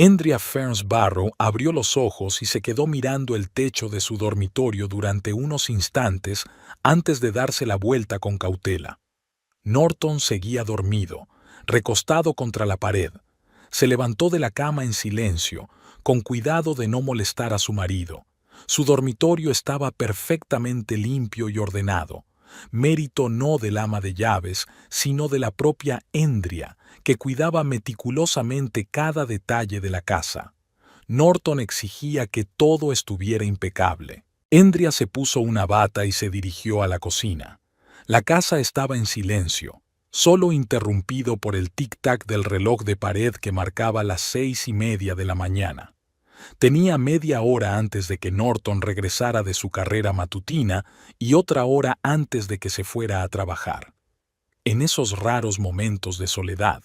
Andrea Ferns Barrow abrió los ojos y se quedó mirando el techo de su dormitorio durante unos instantes antes de darse la vuelta con cautela. Norton seguía dormido, recostado contra la pared. Se levantó de la cama en silencio, con cuidado de no molestar a su marido. Su dormitorio estaba perfectamente limpio y ordenado, mérito no del ama de llaves, sino de la propia Andrea, que cuidaba meticulosamente cada detalle de la casa. Norton exigía que todo estuviera impecable. Andrea se puso una bata y se dirigió a la cocina. La casa estaba en silencio, solo interrumpido por el tic-tac del reloj de pared que marcaba las 6:30 de la mañana. Tenía media hora antes de que Norton regresara de su carrera matutina y otra hora antes de que se fuera a trabajar. En esos raros momentos de soledad,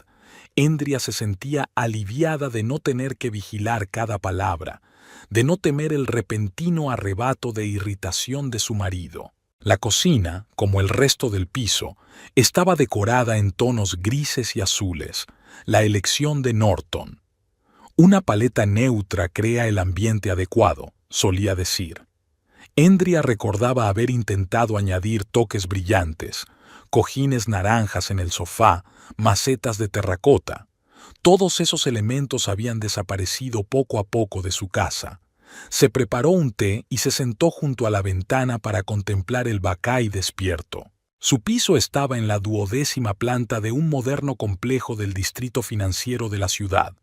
Andrea se sentía aliviada de no tener que vigilar cada palabra, de no temer el repentino arrebato de irritación de su marido. La cocina, como el resto del piso, estaba decorada en tonos grises y azules, la elección de Norton. Una paleta neutra crea el ambiente adecuado, solía decir. Andrea recordaba haber intentado añadir toques brillantes, cojines naranjas en el sofá, macetas de terracota. Todos esos elementos habían desaparecido poco a poco de su casa. Se preparó un té y se sentó junto a la ventana para contemplar el Bacay despierto. Su piso estaba en la 12ª planta de un moderno complejo del distrito financiero de la ciudad.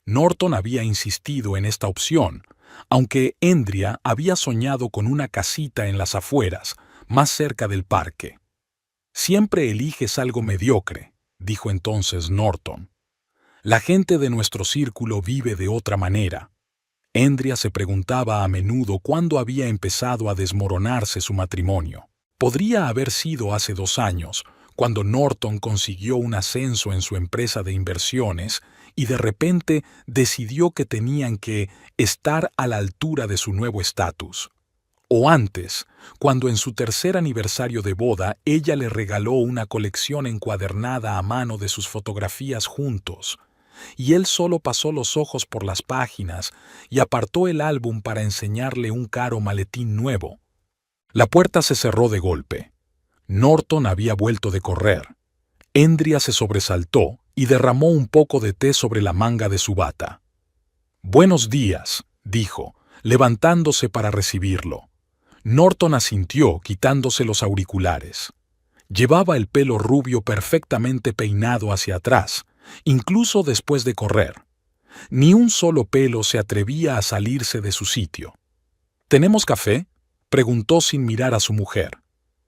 Norton había insistido en esta opción, aunque Andrea había soñado con una casita en las afueras, más cerca del parque. «Siempre eliges algo mediocre», dijo entonces Norton. «La gente de nuestro círculo vive de otra manera». Andrea se preguntaba a menudo cuándo había empezado a desmoronarse su matrimonio. Podría haber sido hace 2 años, cuando Norton consiguió un ascenso en su empresa de inversiones y de repente decidió que tenían que estar a la altura de su nuevo estatus. O antes, cuando en su 3er aniversario de boda ella le regaló una colección encuadernada a mano de sus fotografías juntos, y él solo pasó los ojos por las páginas y apartó el álbum para enseñarle un caro maletín nuevo. La puerta se cerró de golpe. Norton había vuelto de correr. Andrea se sobresaltó y derramó un poco de té sobre la manga de su bata. «Buenos días», dijo, levantándose para recibirlo. Norton asintió, quitándose los auriculares. Llevaba el pelo rubio perfectamente peinado hacia atrás, incluso después de correr. Ni un solo pelo se atrevía a salirse de su sitio. «¿Tenemos café?», preguntó sin mirar a su mujer.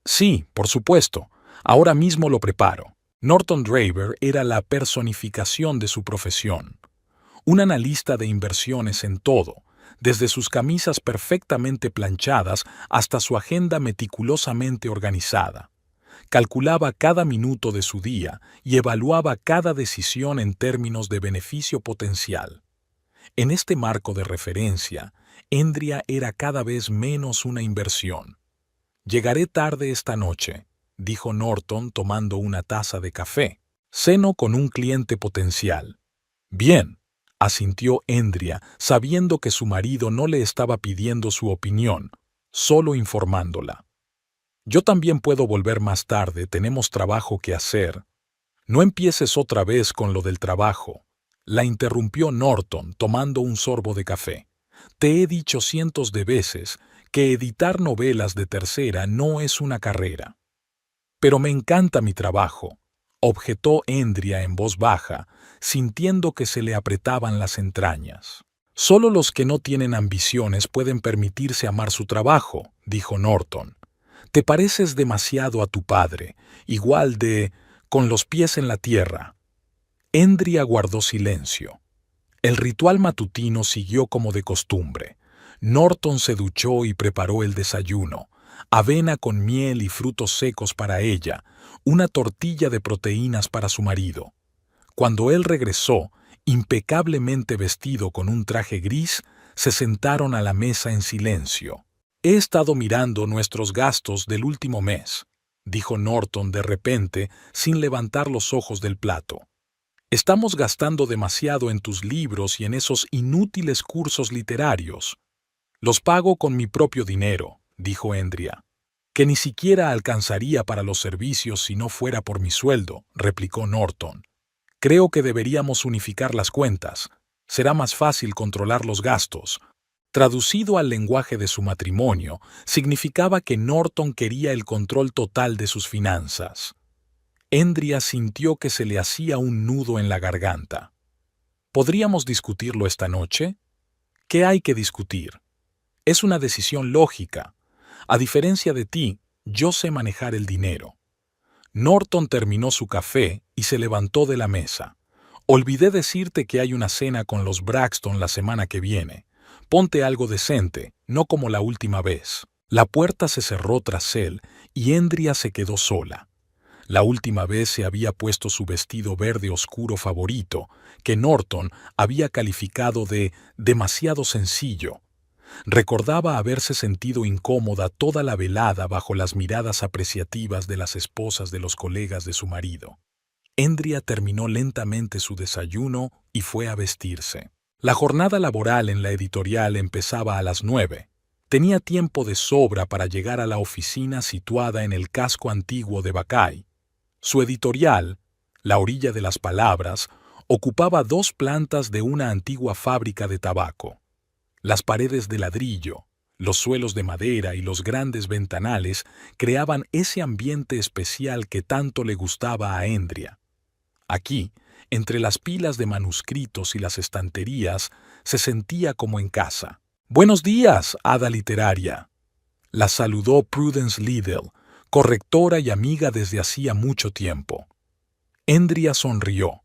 «Sí, por supuesto. Ahora mismo lo preparo». Norton Draver era la personificación de su profesión. Un analista de inversiones en todo, desde sus camisas perfectamente planchadas hasta su agenda meticulosamente organizada. Calculaba cada minuto de su día y evaluaba cada decisión en términos de beneficio potencial. En este marco de referencia, Andrea era cada vez menos una inversión. «Llegaré tarde esta noche», dijo Norton tomando una taza de café. «Ceno con un cliente potencial». «Bien», asintió Andrea, sabiendo que su marido no le estaba pidiendo su opinión, solo informándola. «Yo también puedo volver más tarde, tenemos trabajo que hacer». «No empieces otra vez con lo del trabajo», la interrumpió Norton tomando un sorbo de café. «Te he dicho cientos de veces que editar novelas de tercera no es una carrera». «Pero me encanta mi trabajo», objetó Andrea en voz baja, sintiendo que se le apretaban las entrañas. «Solo los que no tienen ambiciones pueden permitirse amar su trabajo», dijo Norton. «Te pareces demasiado a tu padre, igual de con los pies en la tierra». Andrea guardó silencio. El ritual matutino siguió como de costumbre. Norton se duchó y preparó el desayuno. Avena con miel y frutos secos para ella, una tortilla de proteínas para su marido. Cuando él regresó, impecablemente vestido con un traje gris, se sentaron a la mesa en silencio. «He estado mirando nuestros gastos del último mes», dijo Norton de repente, sin levantar los ojos del plato. Estamos gastando demasiado en tus libros y en esos inútiles cursos literarios. Los pago con mi propio dinero, dijo Andrea. Que ni siquiera alcanzaría para los servicios si no fuera por mi sueldo, replicó Norton. Creo que deberíamos unificar las cuentas. Será más fácil controlar los gastos. Traducido al lenguaje de su matrimonio, significaba que Norton quería el control total de sus finanzas. Andrea sintió que se le hacía un nudo en la garganta. ¿Podríamos discutirlo esta noche? ¿Qué hay que discutir? Es una decisión lógica. A diferencia de ti, yo sé manejar el dinero. Norton terminó su café y se levantó de la mesa. Olvidé decirte que hay una cena con los Braxton la semana que viene. Ponte algo decente, no como la última vez. La puerta se cerró tras él y Andrea se quedó sola. La última vez se había puesto su vestido verde oscuro favorito, que Norton había calificado de demasiado sencillo. Recordaba haberse sentido incómoda toda la velada bajo las miradas apreciativas de las esposas de los colegas de su marido. Andrea terminó lentamente su desayuno y fue a vestirse. La jornada laboral en la editorial empezaba a las 9. Tenía tiempo de sobra para llegar a la oficina situada en el casco antiguo de Buckeye. Su editorial, La orilla de las palabras, ocupaba 2 plantas de una antigua fábrica de tabaco. Las paredes de ladrillo, los suelos de madera y los grandes ventanales creaban ese ambiente especial que tanto le gustaba a Andrea. Aquí, entre las pilas de manuscritos y las estanterías, se sentía como en casa. «Buenos días, hada literaria», la saludó Prudence Liddell, correctora y amiga desde hacía mucho tiempo. Andrea sonrió.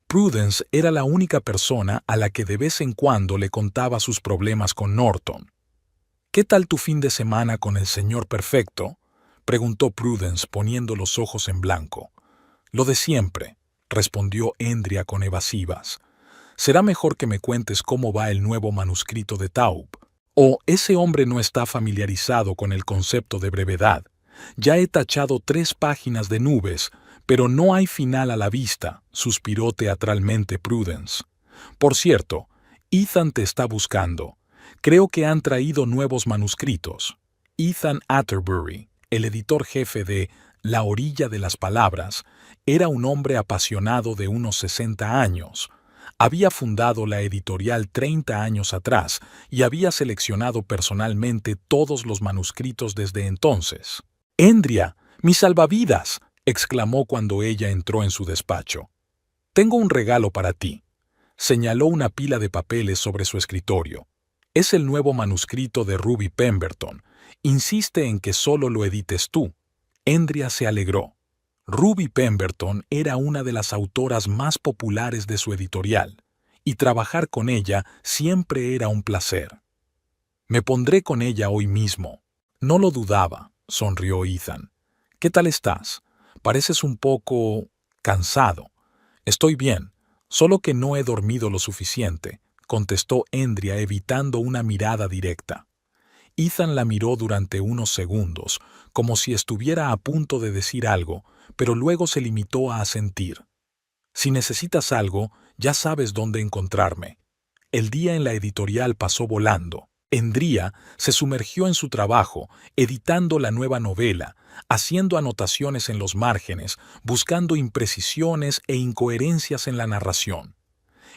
Prudence era la única persona a la que de vez en cuando le contaba sus problemas con Norton. «¿Qué tal tu fin de semana con el señor perfecto?», preguntó Prudence poniendo los ojos en blanco. «Lo de siempre», respondió Andrea con evasivas. «Será mejor que me cuentes cómo va el nuevo manuscrito de Taub. O ese hombre no está familiarizado con el concepto de brevedad. Ya he tachado 3 páginas de nubes, pero no hay final a la vista», suspiró teatralmente Prudence. «Por cierto, Ethan te está buscando. Creo que han traído nuevos manuscritos». Ethan Atterbury, el editor jefe de La orilla de las palabras, era un hombre apasionado de unos 60 años. Había fundado la editorial 30 años atrás y había seleccionado personalmente todos los manuscritos desde entonces. «Andrea, mis salvavidas», exclamó cuando ella entró en su despacho. «Tengo un regalo para ti». Señaló una pila de papeles sobre su escritorio. «Es el nuevo manuscrito de Ruby Pemberton. Insiste en que solo lo edites tú». Andrea se alegró. Ruby Pemberton era una de las autoras más populares de su editorial, y trabajar con ella siempre era un placer. «Me pondré con ella hoy mismo». «No lo dudaba», sonrió Ethan. «¿Qué tal estás? Pareces un poco cansado». «Estoy bien, solo que no he dormido lo suficiente», contestó Andrea evitando una mirada directa. Ethan la miró durante unos segundos, como si estuviera a punto de decir algo, pero luego se limitó a asentir. «Si necesitas algo, ya sabes dónde encontrarme». El día en la editorial pasó volando. Andrea se sumergió en su trabajo, editando la nueva novela, haciendo anotaciones en los márgenes, buscando imprecisiones e incoherencias en la narración.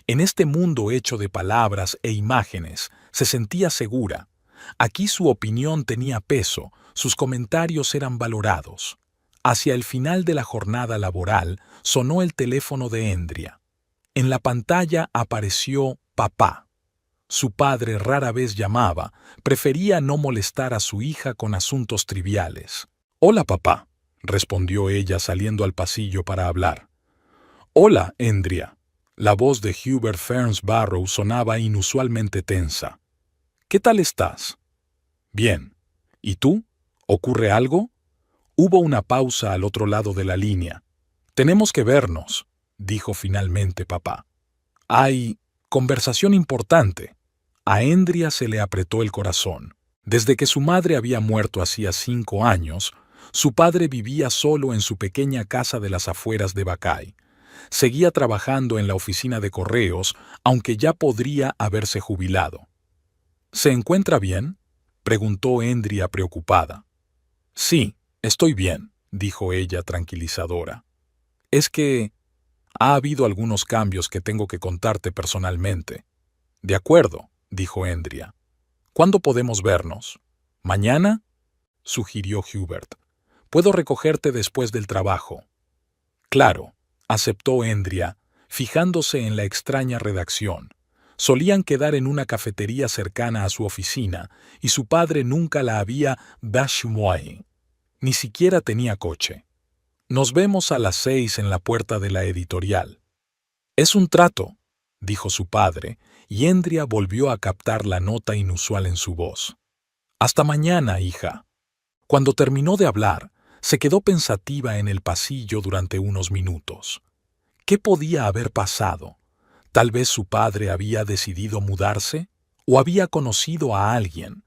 En este mundo hecho de palabras e imágenes, se sentía segura. Aquí su opinión tenía peso, sus comentarios eran valorados. Hacia el final de la jornada laboral, sonó el teléfono de Andrea. En la pantalla apareció papá. Su padre rara vez llamaba, prefería no molestar a su hija con asuntos triviales. «Hola, papá», respondió ella saliendo al pasillo para hablar. «Hola, Andrea». La voz de Hubert Ferns Barrow sonaba inusualmente tensa. «¿Qué tal estás?» «Bien. ¿Y tú? ¿Ocurre algo?» Hubo una pausa al otro lado de la línea. «Tenemos que vernos», dijo finalmente papá. «Hay conversación importante». A Andrea se le apretó el corazón. Desde que su madre había muerto hacía 5 años, su padre vivía solo en su pequeña casa de las afueras de Buckeye. Seguía trabajando en la oficina de correos, aunque ya podría haberse jubilado. ¿Se encuentra bien?, preguntó Endria preocupada. Sí, estoy bien, dijo ella tranquilizadora. Es que ha habido algunos cambios que tengo que contarte personalmente. De acuerdo, dijo Endria. ¿Cuándo podemos vernos? ¿Mañana?, sugirió Hubert. Puedo recogerte después del trabajo. Claro, aceptó Endria, fijándose en la extraña redacción. Solían quedar en una cafetería cercana a su oficina, y su padre nunca la había bashmuay. Ni siquiera tenía coche. Nos vemos a las 6 en la puerta de la editorial. Es un trato, dijo su padre, y Endria volvió a captar la nota inusual en su voz. Hasta mañana, hija. Cuando terminó de hablar, se quedó pensativa en el pasillo durante unos minutos. ¿Qué podía haber pasado? ¿Tal vez su padre había decidido mudarse? ¿O había conocido a alguien?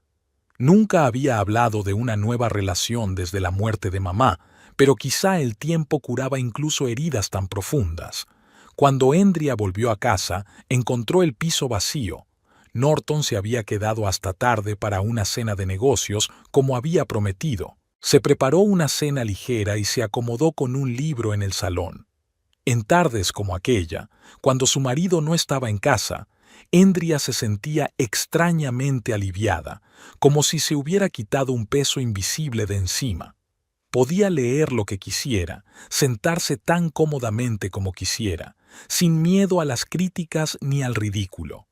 Nunca había hablado de una nueva relación desde la muerte de mamá, pero quizá el tiempo curaba incluso heridas tan profundas. Cuando Endria volvió a casa, encontró el piso vacío. Norton se había quedado hasta tarde para una cena de negocios, como había prometido. Se preparó una cena ligera y se acomodó con un libro en el salón. En tardes como aquella, cuando su marido no estaba en casa, Endria se sentía extrañamente aliviada, como si se hubiera quitado un peso invisible de encima. Podía leer lo que quisiera, sentarse tan cómodamente como quisiera, sin miedo a las críticas ni al ridículo.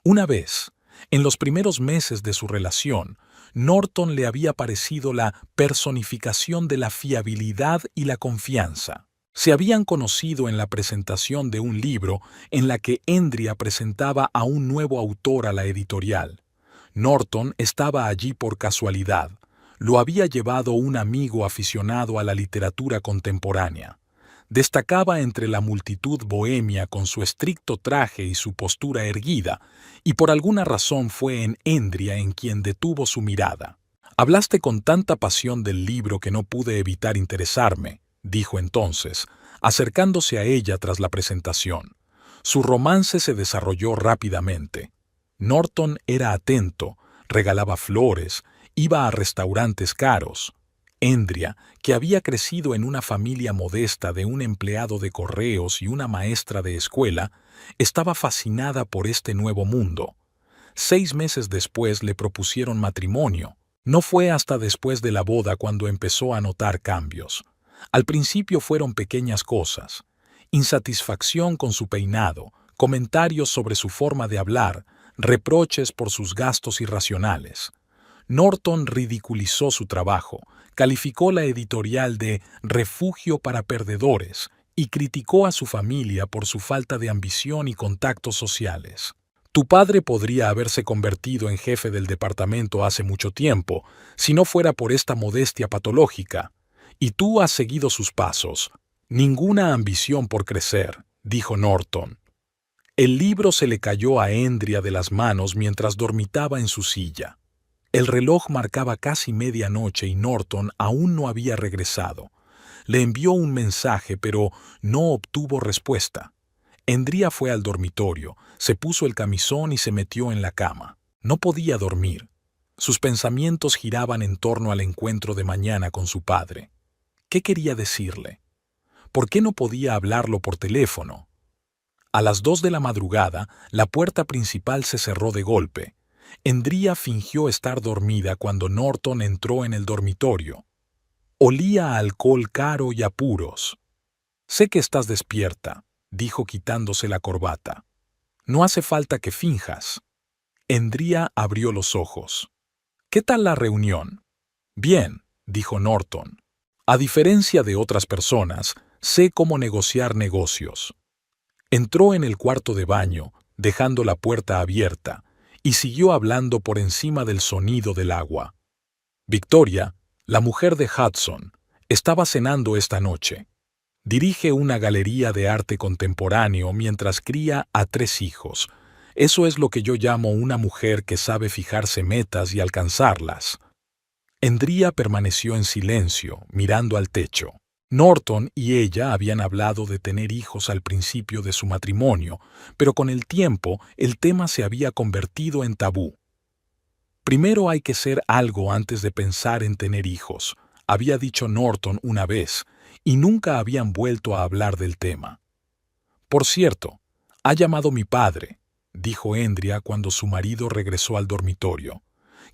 Una vez, en los primeros meses de su relación, Norton le había parecido la personificación de la fiabilidad y la confianza. Se habían conocido en la presentación de un libro en la que Endria presentaba a un nuevo autor a la editorial. Norton estaba allí por casualidad. Lo había llevado un amigo aficionado a la literatura contemporánea. Destacaba entre la multitud bohemia con su estricto traje y su postura erguida, y por alguna razón fue en Endria en quien detuvo su mirada. «Hablaste con tanta pasión del libro que no pude evitar interesarme», dijo entonces, acercándose a ella tras la presentación. Su romance se desarrolló rápidamente. Norton era atento, regalaba flores, iba a restaurantes caros. Endria, que había crecido en una familia modesta de un empleado de correos y una maestra de escuela, estaba fascinada por este nuevo mundo. 6 meses después le propusieron matrimonio. No fue hasta después de la boda cuando empezó a notar cambios. Al principio fueron pequeñas cosas: insatisfacción con su peinado, comentarios sobre su forma de hablar, reproches por sus gastos irracionales. Norton ridiculizó su trabajo, calificó la editorial de refugio para perdedores y criticó a su familia por su falta de ambición y contactos sociales. Tu padre podría haberse convertido en jefe del departamento hace mucho tiempo, si no fuera por esta modestia patológica. Y tú has seguido sus pasos. Ninguna ambición por crecer, dijo Norton. El libro se le cayó a Endria de las manos mientras dormitaba en su silla. El reloj marcaba casi medianoche y Norton aún no había regresado. Le envió un mensaje, pero no obtuvo respuesta. Endria fue al dormitorio, se puso el camisón y se metió en la cama. No podía dormir. Sus pensamientos giraban en torno al encuentro de mañana con su padre. ¿Qué quería decirle? ¿Por qué no podía hablarlo por teléfono? A las 2 de la madrugada, la puerta principal se cerró de golpe. Endria fingió estar dormida cuando Norton entró en el dormitorio. Olía a alcohol caro y a puros. «Sé que estás despierta», dijo quitándose la corbata. «No hace falta que finjas». Endria abrió los ojos. «¿Qué tal la reunión?» «Bien», dijo Norton. «A diferencia de otras personas, sé cómo negociar negocios». Entró en el cuarto de baño, dejando la puerta abierta, y siguió hablando por encima del sonido del agua. Victoria, la mujer de Hudson, estaba cenando esta noche. Dirige una galería de arte contemporáneo mientras cría a 3 hijos. Eso es lo que yo llamo una mujer que sabe fijarse metas y alcanzarlas. Endria permaneció en silencio, mirando al techo. Norton y ella habían hablado de tener hijos al principio de su matrimonio, pero con el tiempo el tema se había convertido en tabú. Primero hay que ser algo antes de pensar en tener hijos, había dicho Norton una vez, y nunca habían vuelto a hablar del tema. Por cierto, ha llamado mi padre, dijo Andrea cuando su marido regresó al dormitorio.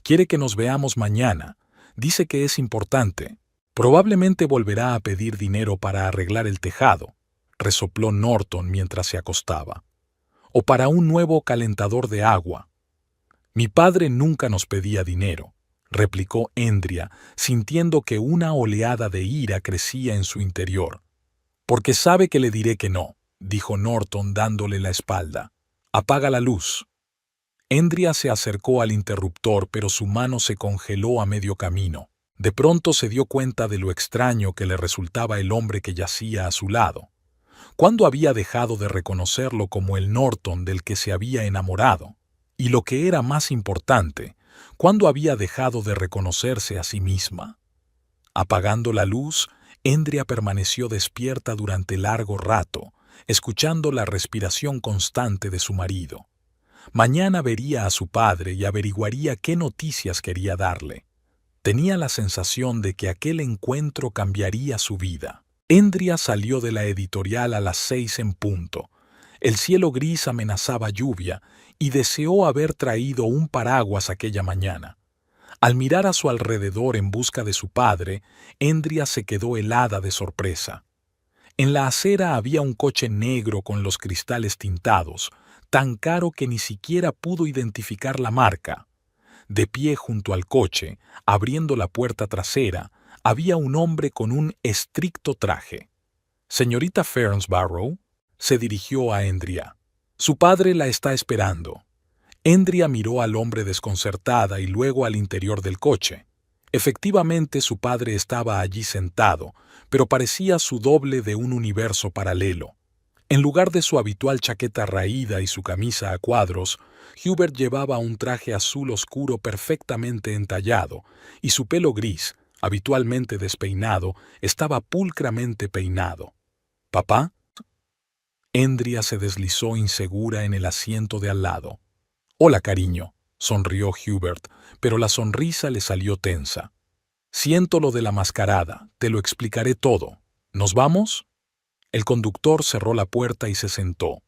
Quiere que nos veamos mañana. Dice que es importante. Probablemente volverá a pedir dinero para arreglar el tejado, resopló Norton mientras se acostaba. O para un nuevo calentador de agua. Mi padre nunca nos pedía dinero, replicó Andrea, sintiendo que una oleada de ira crecía en su interior. Porque sabe que le diré que no, dijo Norton dándole la espalda. Apaga la luz. Andrea se acercó al interruptor, pero su mano se congeló a medio camino. De pronto se dio cuenta de lo extraño que le resultaba el hombre que yacía a su lado. ¿Cuándo había dejado de reconocerlo como el Norton del que se había enamorado? Y lo que era más importante, ¿cuándo había dejado de reconocerse a sí misma? Apagando la luz, Andrea permaneció despierta durante largo rato, escuchando la respiración constante de su marido. Mañana vería a su padre y averiguaría qué noticias quería darle. Tenía la sensación de que aquel encuentro cambiaría su vida. Andrea salió de la editorial a las 6 en punto. El cielo gris amenazaba lluvia y deseó haber traído un paraguas aquella mañana. Al mirar a su alrededor en busca de su padre, Andrea se quedó helada de sorpresa. En la acera había un coche negro con los cristales tintados, tan caro que ni siquiera pudo identificar la marca. De pie junto al coche, abriendo la puerta trasera, había un hombre con un estricto traje. «Señorita Farnsborough», se dirigió a Andrea. «Su padre la está esperando». Andrea miró al hombre desconcertada y luego al interior del coche. Efectivamente, su padre estaba allí sentado, pero parecía su doble de un universo paralelo. En lugar de su habitual chaqueta raída y su camisa a cuadros, Hubert llevaba un traje azul oscuro perfectamente entallado, y su pelo gris, habitualmente despeinado, estaba pulcramente peinado. «¿Papá?» Andrea se deslizó insegura en el asiento de al lado. «Hola, cariño», sonrió Hubert, pero la sonrisa le salió tensa. «Siento lo de la mascarada, te lo explicaré todo. ¿Nos vamos?» El conductor cerró la puerta y se sentó.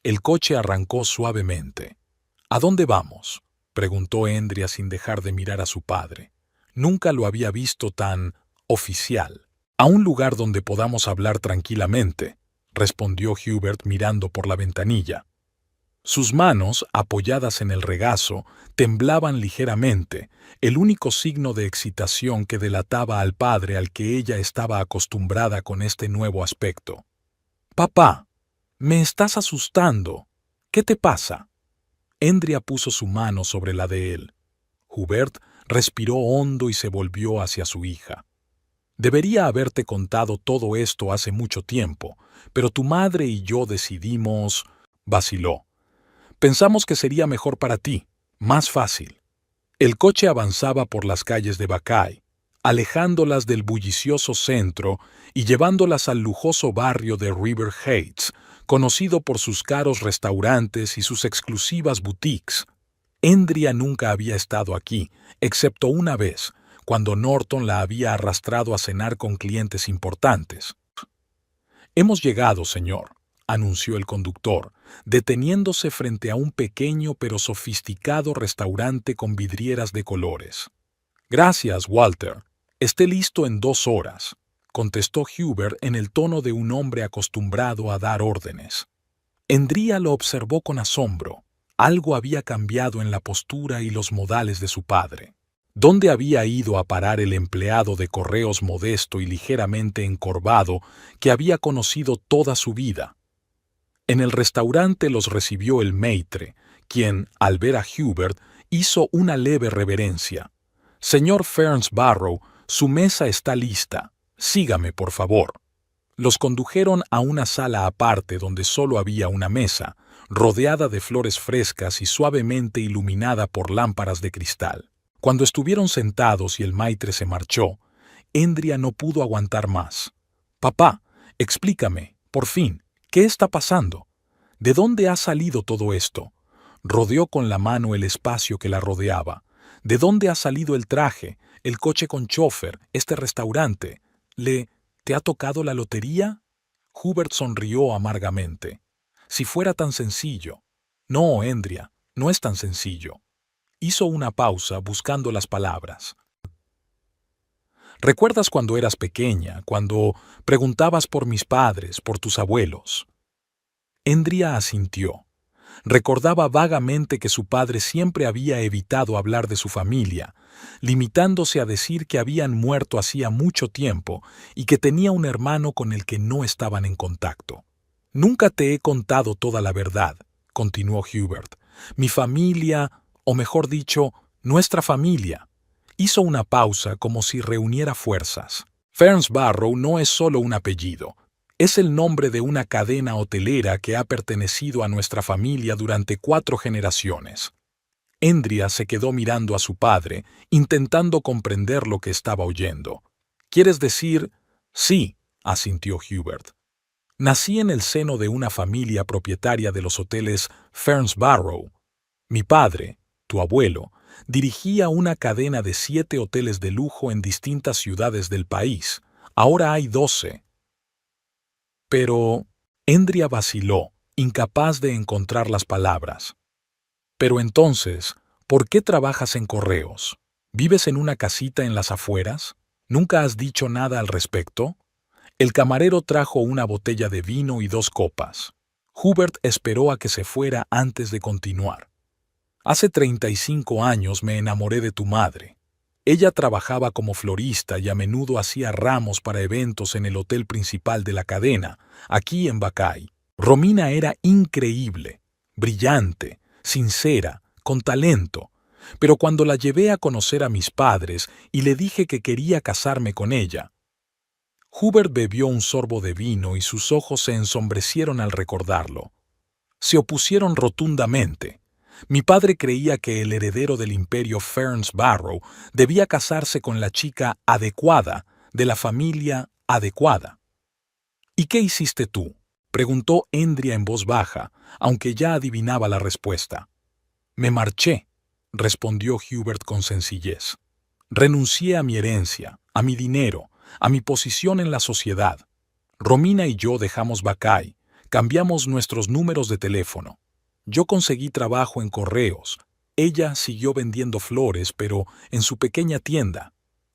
El coche arrancó suavemente. «¿A dónde vamos?», preguntó Andrea sin dejar de mirar a su padre. Nunca lo había visto tan oficial. «A un lugar donde podamos hablar tranquilamente», respondió Hubert mirando por la ventanilla. Sus manos, apoyadas en el regazo, temblaban ligeramente, el único signo de excitación que delataba al padre al que ella estaba acostumbrada con este nuevo aspecto. «Papá, me estás asustando. ¿Qué te pasa?» Andrea puso su mano sobre la de él. Hubert respiró hondo y se volvió hacia su hija. «Debería haberte contado todo esto hace mucho tiempo, pero tu madre y yo decidimos...» vaciló. «Pensamos que sería mejor para ti, más fácil». El coche avanzaba por las calles de Buckeye, alejándolas del bullicioso centro y llevándolas al lujoso barrio de River Heights, conocido por sus caros restaurantes y sus exclusivas boutiques. Andrea nunca había estado aquí, excepto una vez, cuando Norton la había arrastrado a cenar con clientes importantes. «Hemos llegado, señor», anunció el conductor, deteniéndose frente a un pequeño pero sofisticado restaurante con vidrieras de colores. «Gracias, Walter. Esté listo en 2 horas», contestó Hubert en el tono de un hombre acostumbrado a dar órdenes. Andrea lo observó con asombro. Algo había cambiado en la postura y los modales de su padre. ¿Dónde había ido a parar el empleado de correos modesto y ligeramente encorvado que había conocido toda su vida? En el restaurante los recibió el maître, quien, al ver a Hubert, hizo una leve reverencia. «Señor Farnsborough, su mesa está lista. Sígame, por favor». Los condujeron a una sala aparte donde solo había una mesa, rodeada de flores frescas y suavemente iluminada por lámparas de cristal. Cuando estuvieron sentados y el maître se marchó, Andrea no pudo aguantar más. Papá, explícame, por fin, ¿qué está pasando? ¿De dónde ha salido todo esto? Rodeó con la mano el espacio que la rodeaba. ¿De dónde ha salido el traje, el coche con chofer, este restaurante? ¿Te ha tocado la lotería? Hubert sonrió amargamente. Si fuera tan sencillo. No, Endria, no es tan sencillo. Hizo una pausa buscando las palabras. ¿Recuerdas cuando eras pequeña, cuando preguntabas por mis padres, por tus abuelos? Endria asintió. Recordaba vagamente que su padre siempre había evitado hablar de su familia, limitándose a decir que habían muerto hacía mucho tiempo y que tenía un hermano con el que no estaban en contacto. Nunca te he contado toda la verdad, continuó Hubert. Mi familia, o mejor dicho, nuestra familia. Hizo una pausa como si reuniera fuerzas. Ferns Barrow no es solo un apellido. Es el nombre de una cadena hotelera que ha pertenecido a nuestra familia durante 4 generaciones. Endria se quedó mirando a su padre, intentando comprender lo que estaba oyendo. ¿Quieres decir? Sí, asintió Hubert. Nací en el seno de una familia propietaria de los hoteles Ferns Barrow. Mi padre, tu abuelo, dirigía una cadena de 7 hoteles de lujo en distintas ciudades del país. Ahora hay 12. Pero Endria vaciló, incapaz de encontrar las palabras. Pero entonces, ¿por qué trabajas en correos? ¿Vives en una casita en las afueras? ¿Nunca has dicho nada al respecto? El camarero trajo una botella de vino y 2 copas. Hubert esperó a que se fuera antes de continuar. Hace 35 años me enamoré de tu madre. Ella trabajaba como florista y a menudo hacía ramos para eventos en el hotel principal de la cadena, aquí en Bacay. Romina era increíble, brillante, sincera, con talento, pero cuando la llevé a conocer a mis padres y le dije que quería casarme con ella. Hubert bebió un sorbo de vino y sus ojos se ensombrecieron al recordarlo. Se opusieron rotundamente. Mi padre creía que el heredero del imperio Ferns Barrow debía casarse con la chica adecuada de la familia adecuada. ¿Y qué hiciste tú?, preguntó Endria en voz baja, aunque ya adivinaba la respuesta. Me marché, respondió Hubert con sencillez. Renuncié a mi herencia, a mi dinero, a mi posición en la sociedad. Romina y yo dejamos Bacay, cambiamos nuestros números de teléfono. Yo conseguí trabajo en correos. Ella siguió vendiendo flores, pero en su pequeña tienda.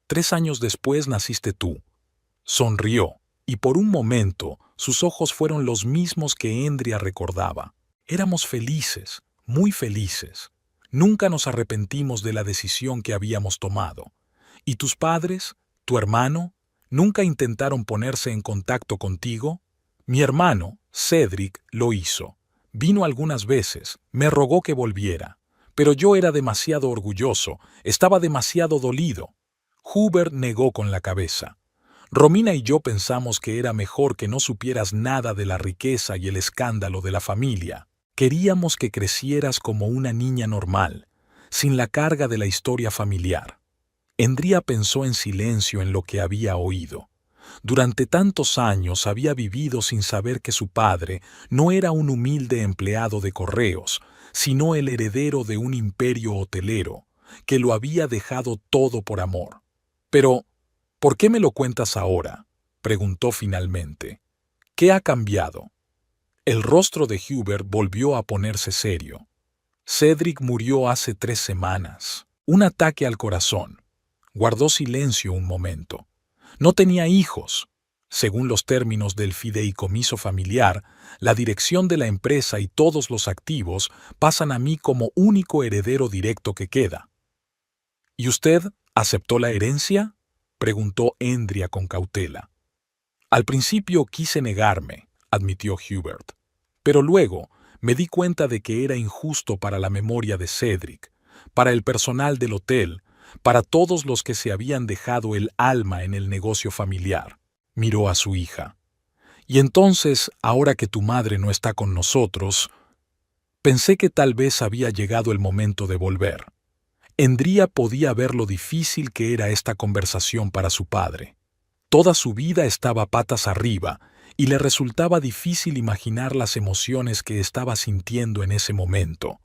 3 años después naciste tú. Sonrió, y por un momento sus ojos fueron los mismos que Endria recordaba. Éramos felices, muy felices. Nunca nos arrepentimos de la decisión que habíamos tomado. ¿Y tus padres, tu hermano, nunca intentaron ponerse en contacto contigo? Mi hermano, Cedric, lo hizo. Vino algunas veces, me rogó que volviera, pero yo era demasiado orgulloso, estaba demasiado dolido. Hubert negó con la cabeza. Romina y yo pensamos que era mejor que no supieras nada de la riqueza y el escándalo de la familia. Queríamos que crecieras como una niña normal, sin la carga de la historia familiar. Endria pensó en silencio en lo que había oído. Durante tantos años había vivido sin saber que su padre no era un humilde empleado de correos, sino el heredero de un imperio hotelero, que lo había dejado todo por amor. Pero, ¿por qué me lo cuentas ahora?, preguntó finalmente. ¿Qué ha cambiado? El rostro de Hubert volvió a ponerse serio. Cedric murió hace 3 semanas. Un ataque al corazón. Guardó silencio un momento. No tenía hijos. Según los términos del fideicomiso familiar, la dirección de la empresa y todos los activos pasan a mí como único heredero directo que queda. ¿Y usted aceptó la herencia?, preguntó Endria con cautela. Al principio quise negarme, admitió Hubert, pero luego me di cuenta de que era injusto para la memoria de Cedric, para el personal del hotel, para todos los que se habían dejado el alma en el negocio familiar. Miró a su hija. Y entonces, ahora que tu madre no está con nosotros, pensé que tal vez había llegado el momento de volver. Endria podía ver lo difícil que era esta conversación para su padre. Toda su vida estaba patas arriba, y le resultaba difícil imaginar las emociones que estaba sintiendo en ese momento.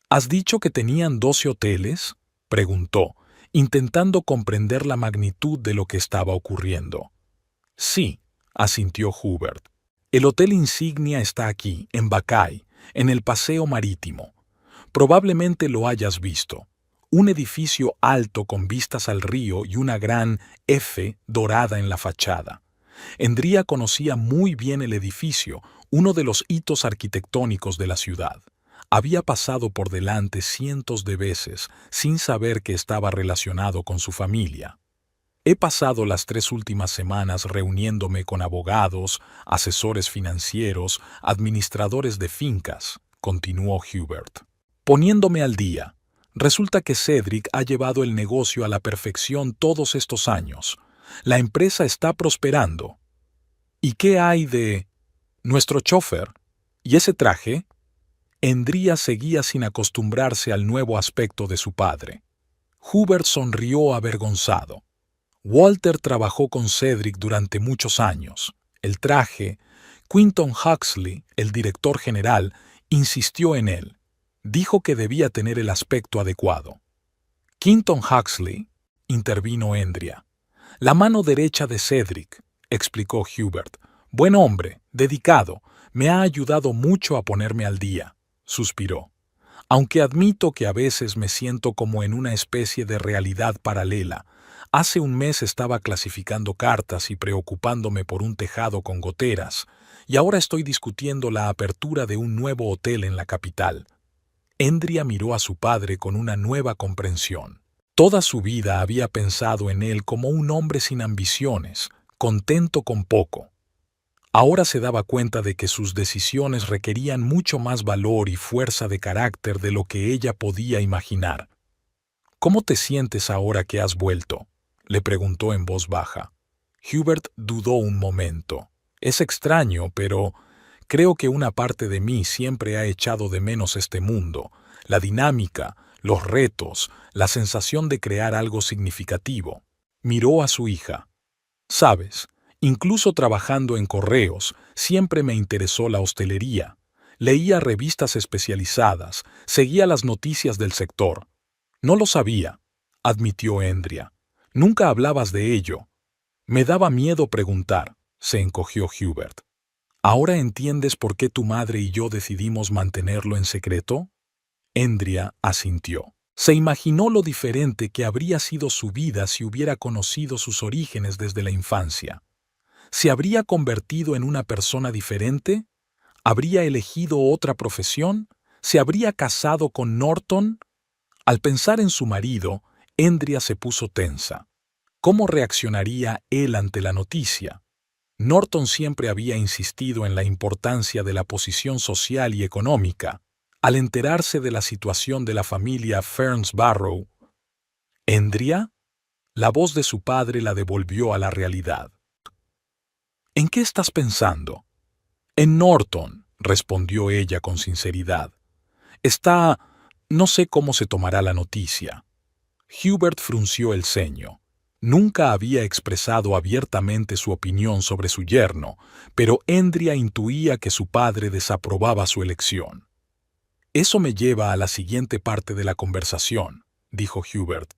¿Has dicho que tenían 12 hoteles?, preguntó, intentando comprender la magnitud de lo que estaba ocurriendo. Sí, asintió Hubert. El hotel insignia está aquí, en Bacay, en el Paseo Marítimo. Probablemente lo hayas visto. Un edificio alto con vistas al río y una gran F dorada en la fachada. Endría conocía muy bien el edificio, uno de los hitos arquitectónicos de la ciudad. Había pasado por delante cientos de veces sin saber que estaba relacionado con su familia. He pasado las 3 últimas semanas reuniéndome con abogados, asesores financieros, administradores de fincas, continuó Hubert. Poniéndome al día. Resulta que Cedric ha llevado el negocio a la perfección todos estos años. La empresa está prosperando. ¿Y qué hay de nuestro chofer? ¿Y ese traje? Endría seguía sin acostumbrarse al nuevo aspecto de su padre. Hubert sonrió avergonzado. Walter trabajó con Cedric durante muchos años. El traje, Quinton Huxley, el director general, insistió en él. Dijo que debía tener el aspecto adecuado. Quinton Huxley, intervino Endria. La mano derecha de Cedric, explicó Hubert. Buen hombre, dedicado, me ha ayudado mucho a ponerme al día, suspiró. Aunque admito que a veces me siento como en una especie de realidad paralela. Hace un mes estaba clasificando cartas y preocupándome por un tejado con goteras, y ahora estoy discutiendo la apertura de un nuevo hotel en la capital. Endria miró a su padre con una nueva comprensión. Toda su vida había pensado en él como un hombre sin ambiciones, contento con poco. Ahora se daba cuenta de que sus decisiones requerían mucho más valor y fuerza de carácter de lo que ella podía imaginar. ¿Cómo te sientes ahora que has vuelto?, le preguntó en voz baja. Hubert dudó un momento. Es extraño, pero creo que una parte de mí siempre ha echado de menos este mundo, la dinámica, los retos, la sensación de crear algo significativo. Miró a su hija. Sabes, incluso trabajando en correos, siempre me interesó la hostelería. Leía revistas especializadas, seguía las noticias del sector. No lo sabía, admitió Endria. Nunca hablabas de ello. Me daba miedo preguntar, se encogió Hubert. ¿Ahora entiendes por qué tu madre y yo decidimos mantenerlo en secreto? Endria asintió. Se imaginó lo diferente que habría sido su vida si hubiera conocido sus orígenes desde la infancia. ¿Se habría convertido en una persona diferente? ¿Habría elegido otra profesión? ¿Se habría casado con Norton? Al pensar en su marido, Endria se puso tensa. ¿Cómo reaccionaría él ante la noticia? Norton siempre había insistido en la importancia de la posición social y económica. Al enterarse de la situación de la familia Ferns Barrow, ¿Endria? La voz de su padre la devolvió a la realidad. ¿En qué estás pensando? En Norton, respondió ella con sinceridad. No sé cómo se tomará la noticia. Hubert frunció el ceño. Nunca había expresado abiertamente su opinión sobre su yerno, pero Endria intuía que su padre desaprobaba su elección. Eso me lleva a la siguiente parte de la conversación, dijo Hubert.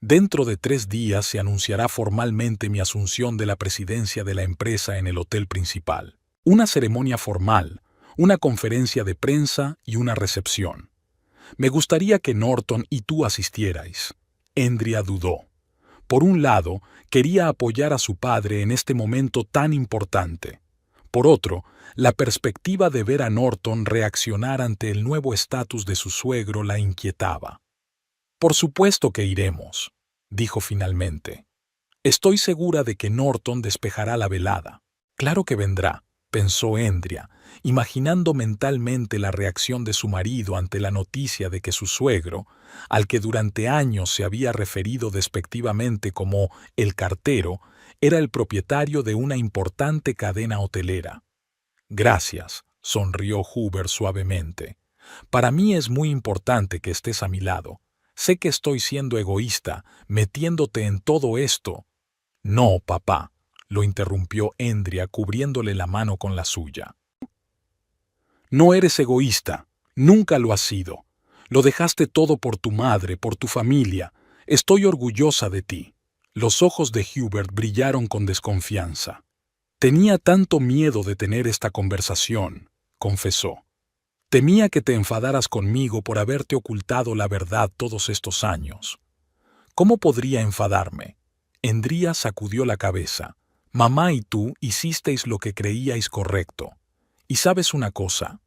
Dentro de 3 días se anunciará formalmente mi asunción de la presidencia de la empresa en el hotel principal. Una ceremonia formal, una conferencia de prensa y una recepción. Me gustaría que Norton y tú asistierais. Endria dudó. Por un lado, quería apoyar a su padre en este momento tan importante. Por otro, la perspectiva de ver a Norton reaccionar ante el nuevo estatus de su suegro la inquietaba. Por supuesto que iremos, dijo finalmente. Estoy segura de que Norton despejará la velada. Claro que vendrá, pensó Endria, imaginando mentalmente la reacción de su marido ante la noticia de que su suegro, al que durante años se había referido despectivamente como el cartero, era el propietario de una importante cadena hotelera. Gracias, sonrió Hubert suavemente. Para mí es muy importante que estés a mi lado. Sé que estoy siendo egoísta, metiéndote en todo esto. No, papá, lo interrumpió Endria cubriéndole la mano con la suya. No eres egoísta, nunca lo has sido. Lo dejaste todo por tu madre, por tu familia. Estoy orgullosa de ti. Los ojos de Hubert brillaron con desconfianza. Tenía tanto miedo de tener esta conversación, confesó. Temía que te enfadaras conmigo por haberte ocultado la verdad todos estos años. ¿Cómo podría enfadarme? Endria sacudió la cabeza. Mamá y tú hicisteis lo que creíais correcto. Y sabes una cosa,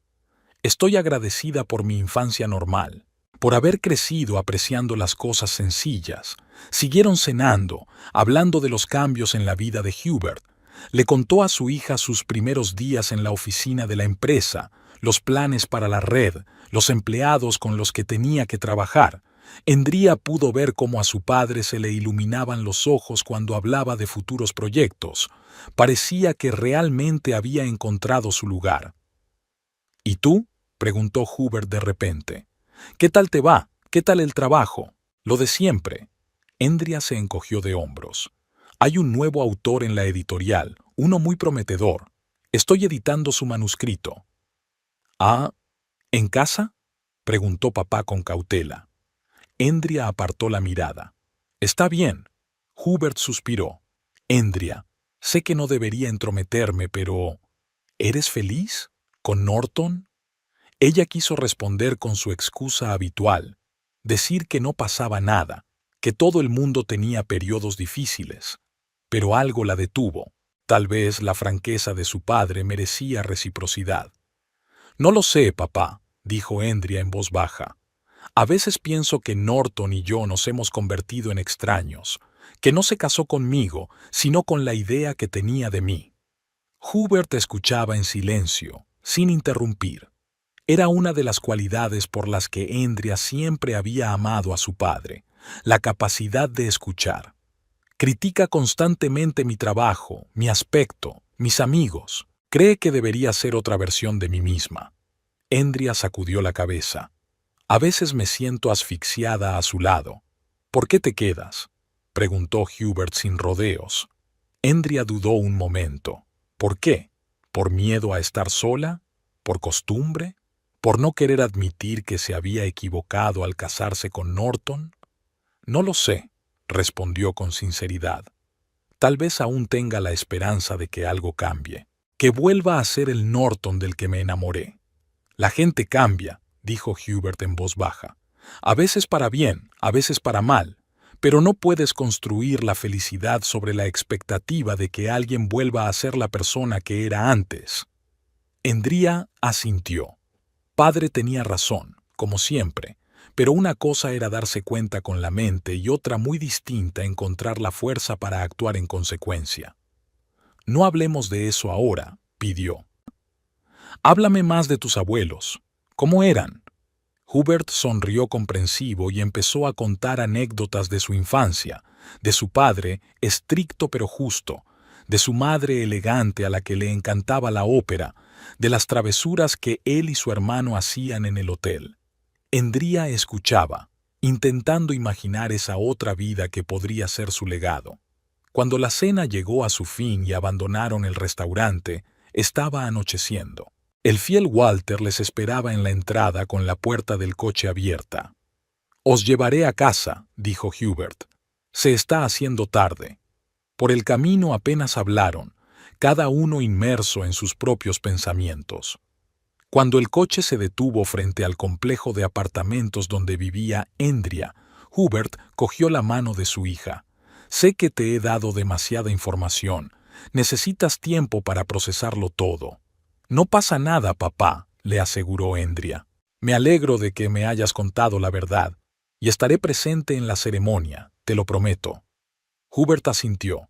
estoy agradecida por mi infancia normal, por haber crecido apreciando las cosas sencillas. Siguieron cenando, hablando de los cambios en la vida de Hubert. Le contó a su hija sus primeros días en la oficina de la empresa, los planes para la red, los empleados con los que tenía que trabajar. Endria pudo ver cómo a su padre se le iluminaban los ojos cuando hablaba de futuros proyectos. Parecía que realmente había encontrado su lugar. ¿Y tú?, preguntó Hubert de repente. ¿Qué tal te va? ¿Qué tal el trabajo? Lo de siempre. Endria se encogió de hombros. Hay un nuevo autor en la editorial, uno muy prometedor. Estoy editando su manuscrito. ¿Ah, en casa?, preguntó papá con cautela. Endria apartó la mirada. Está bien. Hubert suspiró. Endria, sé que no debería entrometerme, pero ¿eres feliz? ¿Con Norton? Ella quiso responder con su excusa habitual, decir que no pasaba nada, que todo el mundo tenía periodos difíciles. Pero algo la detuvo. Tal vez la franqueza de su padre merecía reciprocidad. No lo sé, papá, dijo Endria en voz baja. A veces pienso que Norton y yo nos hemos convertido en extraños, que no se casó conmigo, sino con la idea que tenía de mí. Hubert escuchaba en silencio, sin interrumpir. Era una de las cualidades por las que Endria siempre había amado a su padre, la capacidad de escuchar. Critica constantemente mi trabajo, mi aspecto, mis amigos. Cree que debería ser otra versión de mí misma. Endria sacudió la cabeza. A veces me siento asfixiada a su lado. ¿Por qué te quedas?, preguntó Hubert sin rodeos. Endria dudó un momento. ¿Por qué? ¿Por miedo a estar sola? ¿Por costumbre? ¿Por no querer admitir que se había equivocado al casarse con Norton? No lo sé, respondió con sinceridad. Tal vez aún tenga la esperanza de que algo cambie, que vuelva a ser el Norton del que me enamoré. La gente cambia, dijo Hubert en voz baja. A veces para bien, a veces para mal, pero no puedes construir la felicidad sobre la expectativa de que alguien vuelva a ser la persona que era antes. Endria asintió. Padre tenía razón, como siempre, pero una cosa era darse cuenta con la mente y otra muy distinta encontrar la fuerza para actuar en consecuencia. No hablemos de eso ahora, pidió. Háblame más de tus abuelos. ¿Cómo eran? Hubert sonrió comprensivo y empezó a contar anécdotas de su infancia, de su padre, estricto pero justo, de su madre elegante a la que le encantaba la ópera, de las travesuras que él y su hermano hacían en el hotel. Endria escuchaba, intentando imaginar esa otra vida que podría ser su legado. Cuando la cena llegó a su fin y abandonaron el restaurante, estaba anocheciendo. El fiel Walter les esperaba en la entrada con la puerta del coche abierta. «Os llevaré a casa», dijo Hubert. «Se está haciendo tarde». Por el camino apenas hablaron, cada uno inmerso en sus propios pensamientos. Cuando el coche se detuvo frente al complejo de apartamentos donde vivía Endria, Hubert cogió la mano de su hija. «Sé que te he dado demasiada información. Necesitas tiempo para procesarlo todo». «No pasa nada, papá», le aseguró Endria. «Me alegro de que me hayas contado la verdad, y estaré presente en la ceremonia, te lo prometo». Hubert asintió.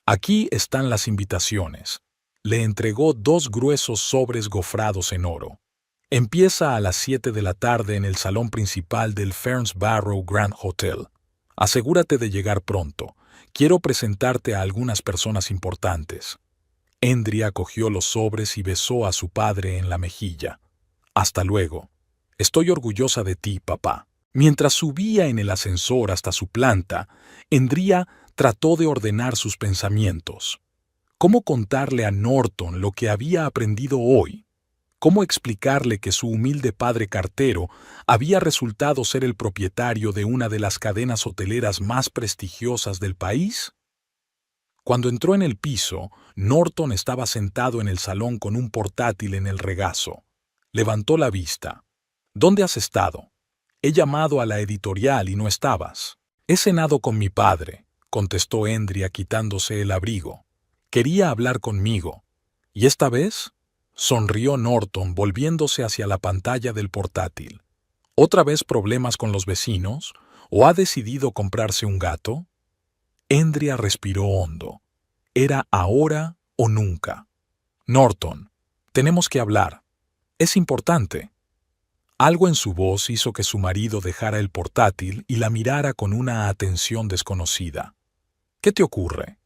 «Aquí están las invitaciones». Le entregó 2 gruesos sobres gofrados en oro. «Empieza a las 7 de la tarde en el salón principal del Fernsbarrow Grand Hotel. Asegúrate de llegar pronto. Quiero presentarte a algunas personas importantes». Endria cogió los sobres y besó a su padre en la mejilla. «Hasta luego. Estoy orgullosa de ti, papá». Mientras subía en el ascensor hasta su planta, Endria trató de ordenar sus pensamientos. ¿Cómo contarle a Norton lo que había aprendido hoy? ¿Cómo explicarle que su humilde padre cartero había resultado ser el propietario de una de las cadenas hoteleras más prestigiosas del país? Cuando entró en el piso, Norton estaba sentado en el salón con un portátil en el regazo. Levantó la vista. ¿Dónde has estado? He llamado a la editorial y no estabas. He cenado con mi padre, contestó Endria quitándose el abrigo. Quería hablar conmigo. ¿Y esta vez? Sonrió Norton volviéndose hacia la pantalla del portátil. ¿Otra vez problemas con los vecinos? ¿O ha decidido comprarse un gato? Endria respiró hondo. Era ahora o nunca. Norton, tenemos que hablar. Es importante. Algo en su voz hizo que su marido dejara el portátil y la mirara con una atención desconocida. ¿Qué te ocurre?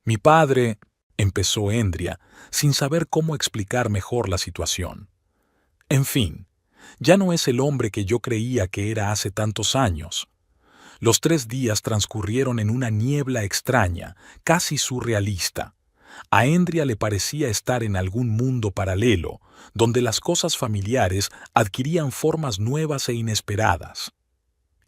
Mi padre, empezó Endria, sin saber cómo explicar mejor la situación. En fin, ya no es el hombre que yo creía que era hace tantos años. Los 3 días transcurrieron en una niebla extraña, casi surrealista. A Endria le parecía estar en algún mundo paralelo, donde las cosas familiares adquirían formas nuevas e inesperadas.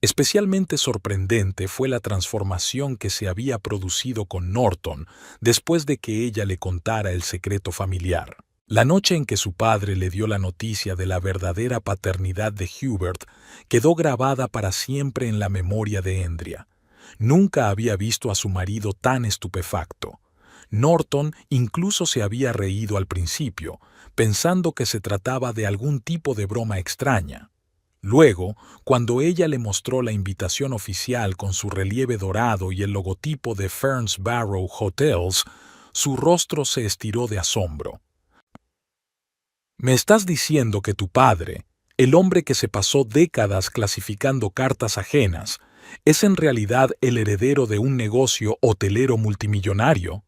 Especialmente sorprendente fue la transformación que se había producido con Norton después de que ella le contara el secreto familiar. La noche en que su padre le dio la noticia de la verdadera paternidad de Hubert quedó grabada para siempre en la memoria de Endria. Nunca había visto a su marido tan estupefacto. Norton incluso se había reído al principio, pensando que se trataba de algún tipo de broma extraña. Luego, cuando ella le mostró la invitación oficial con su relieve dorado y el logotipo de Ferns Barrow Hotels, su rostro se estiró de asombro. ¿Me estás diciendo que tu padre, el hombre que se pasó décadas clasificando cartas ajenas, es en realidad el heredero de un negocio hotelero multimillonario?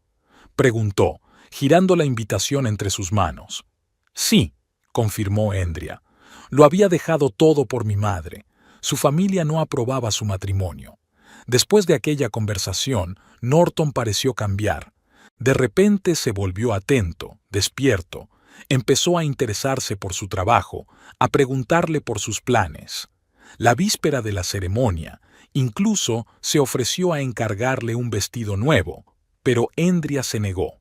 Preguntó, girando la invitación entre sus manos. Sí, confirmó Endria. Lo había dejado todo por mi madre. Su familia no aprobaba su matrimonio. Después de aquella conversación, Norton pareció cambiar. De repente se volvió atento, despierto. Empezó a interesarse por su trabajo, a preguntarle por sus planes. La víspera de la ceremonia, incluso se ofreció a encargarle un vestido nuevo, pero Endria se negó.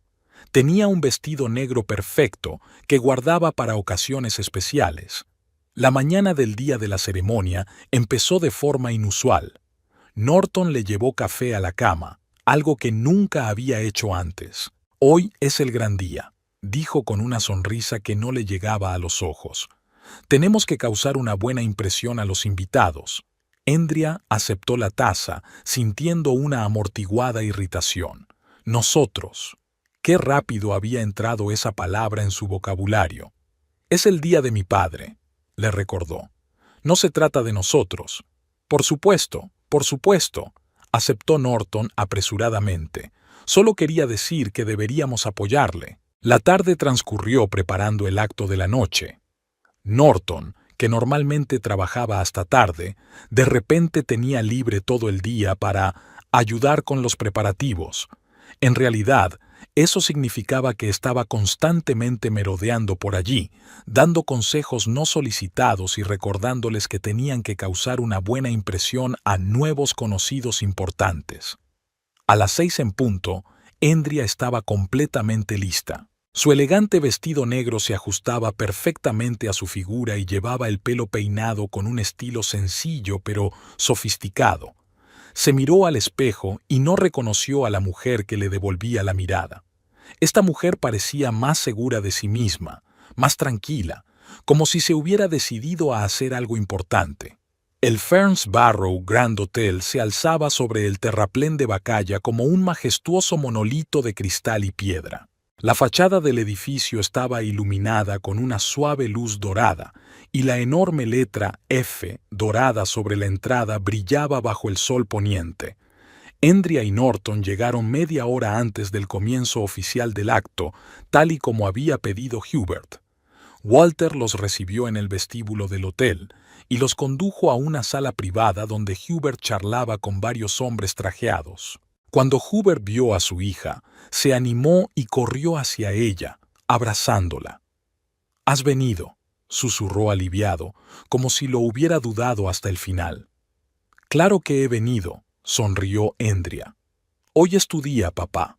Tenía un vestido negro perfecto que guardaba para ocasiones especiales. La mañana del día de la ceremonia empezó de forma inusual. Norton le llevó café a la cama, algo que nunca había hecho antes. Hoy es el gran día, dijo con una sonrisa que no le llegaba a los ojos. Tenemos que causar una buena impresión a los invitados. Endria aceptó la taza, sintiendo una amortiguada irritación. Nosotros. Qué rápido había entrado esa palabra en su vocabulario. Es el día de mi padre, le recordó. No se trata de nosotros. Por supuesto, aceptó Norton apresuradamente. Solo quería decir que deberíamos apoyarle. La tarde transcurrió preparando el acto de la noche. Norton, que normalmente trabajaba hasta tarde, de repente tenía libre todo el día para ayudar con los preparativos. En realidad, eso significaba que estaba constantemente merodeando por allí, dando consejos no solicitados y recordándoles que tenían que causar una buena impresión a nuevos conocidos importantes. A las 6 en punto, Endria estaba completamente lista. Su elegante vestido negro se ajustaba perfectamente a su figura y llevaba el pelo peinado con un estilo sencillo pero sofisticado. Se miró al espejo y no reconoció a la mujer que le devolvía la mirada. Esta mujer parecía más segura de sí misma, más tranquila, como si se hubiera decidido a hacer algo importante. El Ferns Barrow Grand Hotel se alzaba sobre el terraplén de Bacalla como un majestuoso monolito de cristal y piedra. La fachada del edificio estaba iluminada con una suave luz dorada y la enorme letra F dorada sobre la entrada brillaba bajo el sol poniente. Endria y Norton llegaron media hora antes del comienzo oficial del acto, tal y como había pedido Hubert. Walter los recibió en el vestíbulo del hotel y los condujo a una sala privada donde Hubert charlaba con varios hombres trajeados. Cuando Hubert vio a su hija, se animó y corrió hacia ella, abrazándola. «Has venido», susurró aliviado, como si lo hubiera dudado hasta el final. «Claro que he venido», sonrió Andrea. «Hoy es tu día, papá».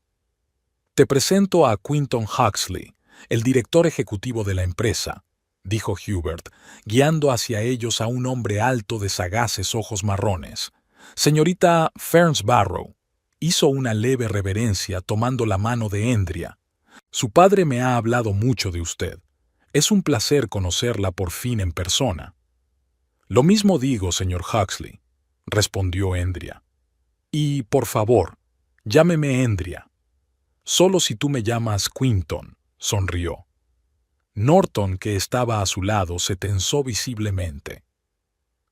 «Te presento a Quinton Huxley, el director ejecutivo de la empresa», dijo Hubert, guiando hacia ellos a un hombre alto de sagaces ojos marrones. «Señorita Ferns Barrow». Hizo una leve reverencia tomando la mano de Andrea. «Su padre me ha hablado mucho de usted. Es un placer conocerla por fin en persona». «Lo mismo digo, señor Huxley», respondió Andrea. «Y, por favor, llámeme Andrea». «Solo si tú me llamas Quinton», sonrió. Norton, que estaba a su lado, se tensó visiblemente.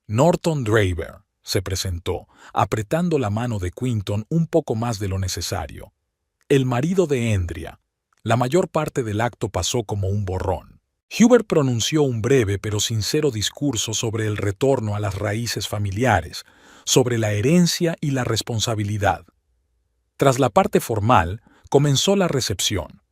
«Norton Draver», se presentó, apretando la mano de Quinton un poco más de lo necesario. «El marido de Andrea». La mayor parte del acto pasó como un borrón. Hubert pronunció un breve pero sincero discurso sobre el retorno a las raíces familiares, sobre la herencia y la responsabilidad. Tras la parte formal, comenzó la recepción.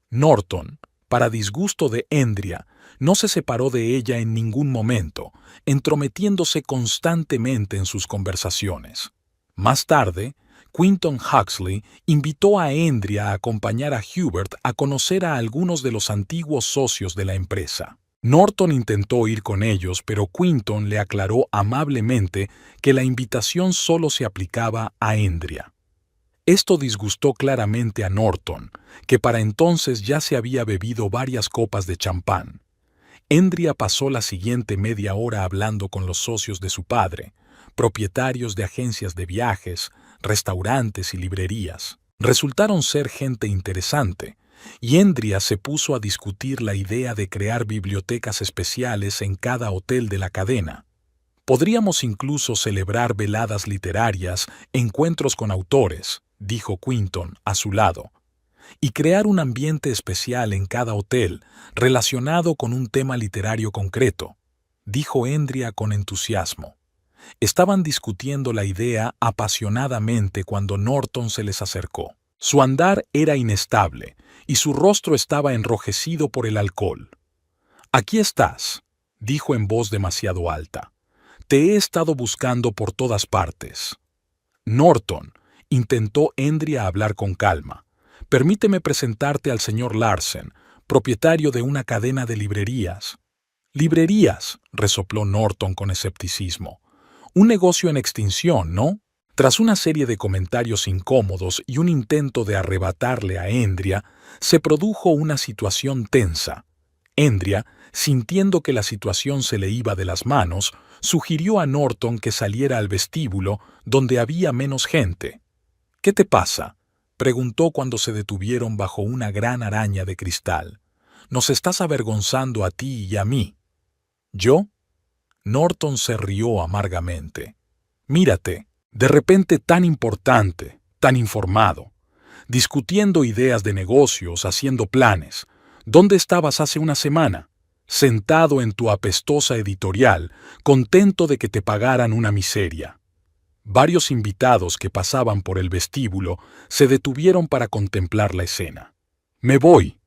Norton, para disgusto de Andrea, no se separó de ella en ningún momento, entrometiéndose constantemente en sus conversaciones. Más tarde, Quinton Huxley invitó a Andrea a acompañar a Hubert a conocer a algunos de los antiguos socios de la empresa. Norton intentó ir con ellos, pero Quinton le aclaró amablemente que la invitación solo se aplicaba a Andrea. Esto disgustó claramente a Norton, que para entonces ya se había bebido varias copas de champán. Andrea pasó la siguiente media hora hablando con los socios de su padre, propietarios de agencias de viajes, restaurantes y librerías. Resultaron ser gente interesante, y Andrea se puso a discutir la idea de crear bibliotecas especiales en cada hotel de la cadena. «Podríamos incluso celebrar veladas literarias, encuentros con autores», dijo Quinton a su lado, «y crear un ambiente especial en cada hotel relacionado con un tema literario concreto», dijo Andrea con entusiasmo. Estaban discutiendo la idea apasionadamente cuando Norton se les acercó. Su andar era inestable y su rostro estaba enrojecido por el alcohol. «Aquí estás», dijo en voz demasiado alta. «Te he estado buscando por todas partes». «Norton», intentó Andrea hablar con calma, «permíteme presentarte al señor Larsen, propietario de una cadena de librerías». «¿Librerías?», resopló Norton con escepticismo. «Un negocio en extinción, ¿no?». Tras una serie de comentarios incómodos y un intento de arrebatarle a Andrea, se produjo una situación tensa. Andrea, sintiendo que la situación se le iba de las manos, sugirió a Norton que saliera al vestíbulo, donde había menos gente. «¿Qué te pasa?», preguntó cuando se detuvieron bajo una gran araña de cristal. «Nos estás avergonzando a ti y a mí». «¿Yo?». Norton se rió amargamente. «Mírate, de repente tan importante, tan informado, discutiendo ideas de negocios, haciendo planes. ¿Dónde estabas hace una semana? Sentado en tu apestosa editorial, contento de que te pagaran una miseria». Varios invitados que pasaban por el vestíbulo se detuvieron para contemplar la escena. «Me voy»,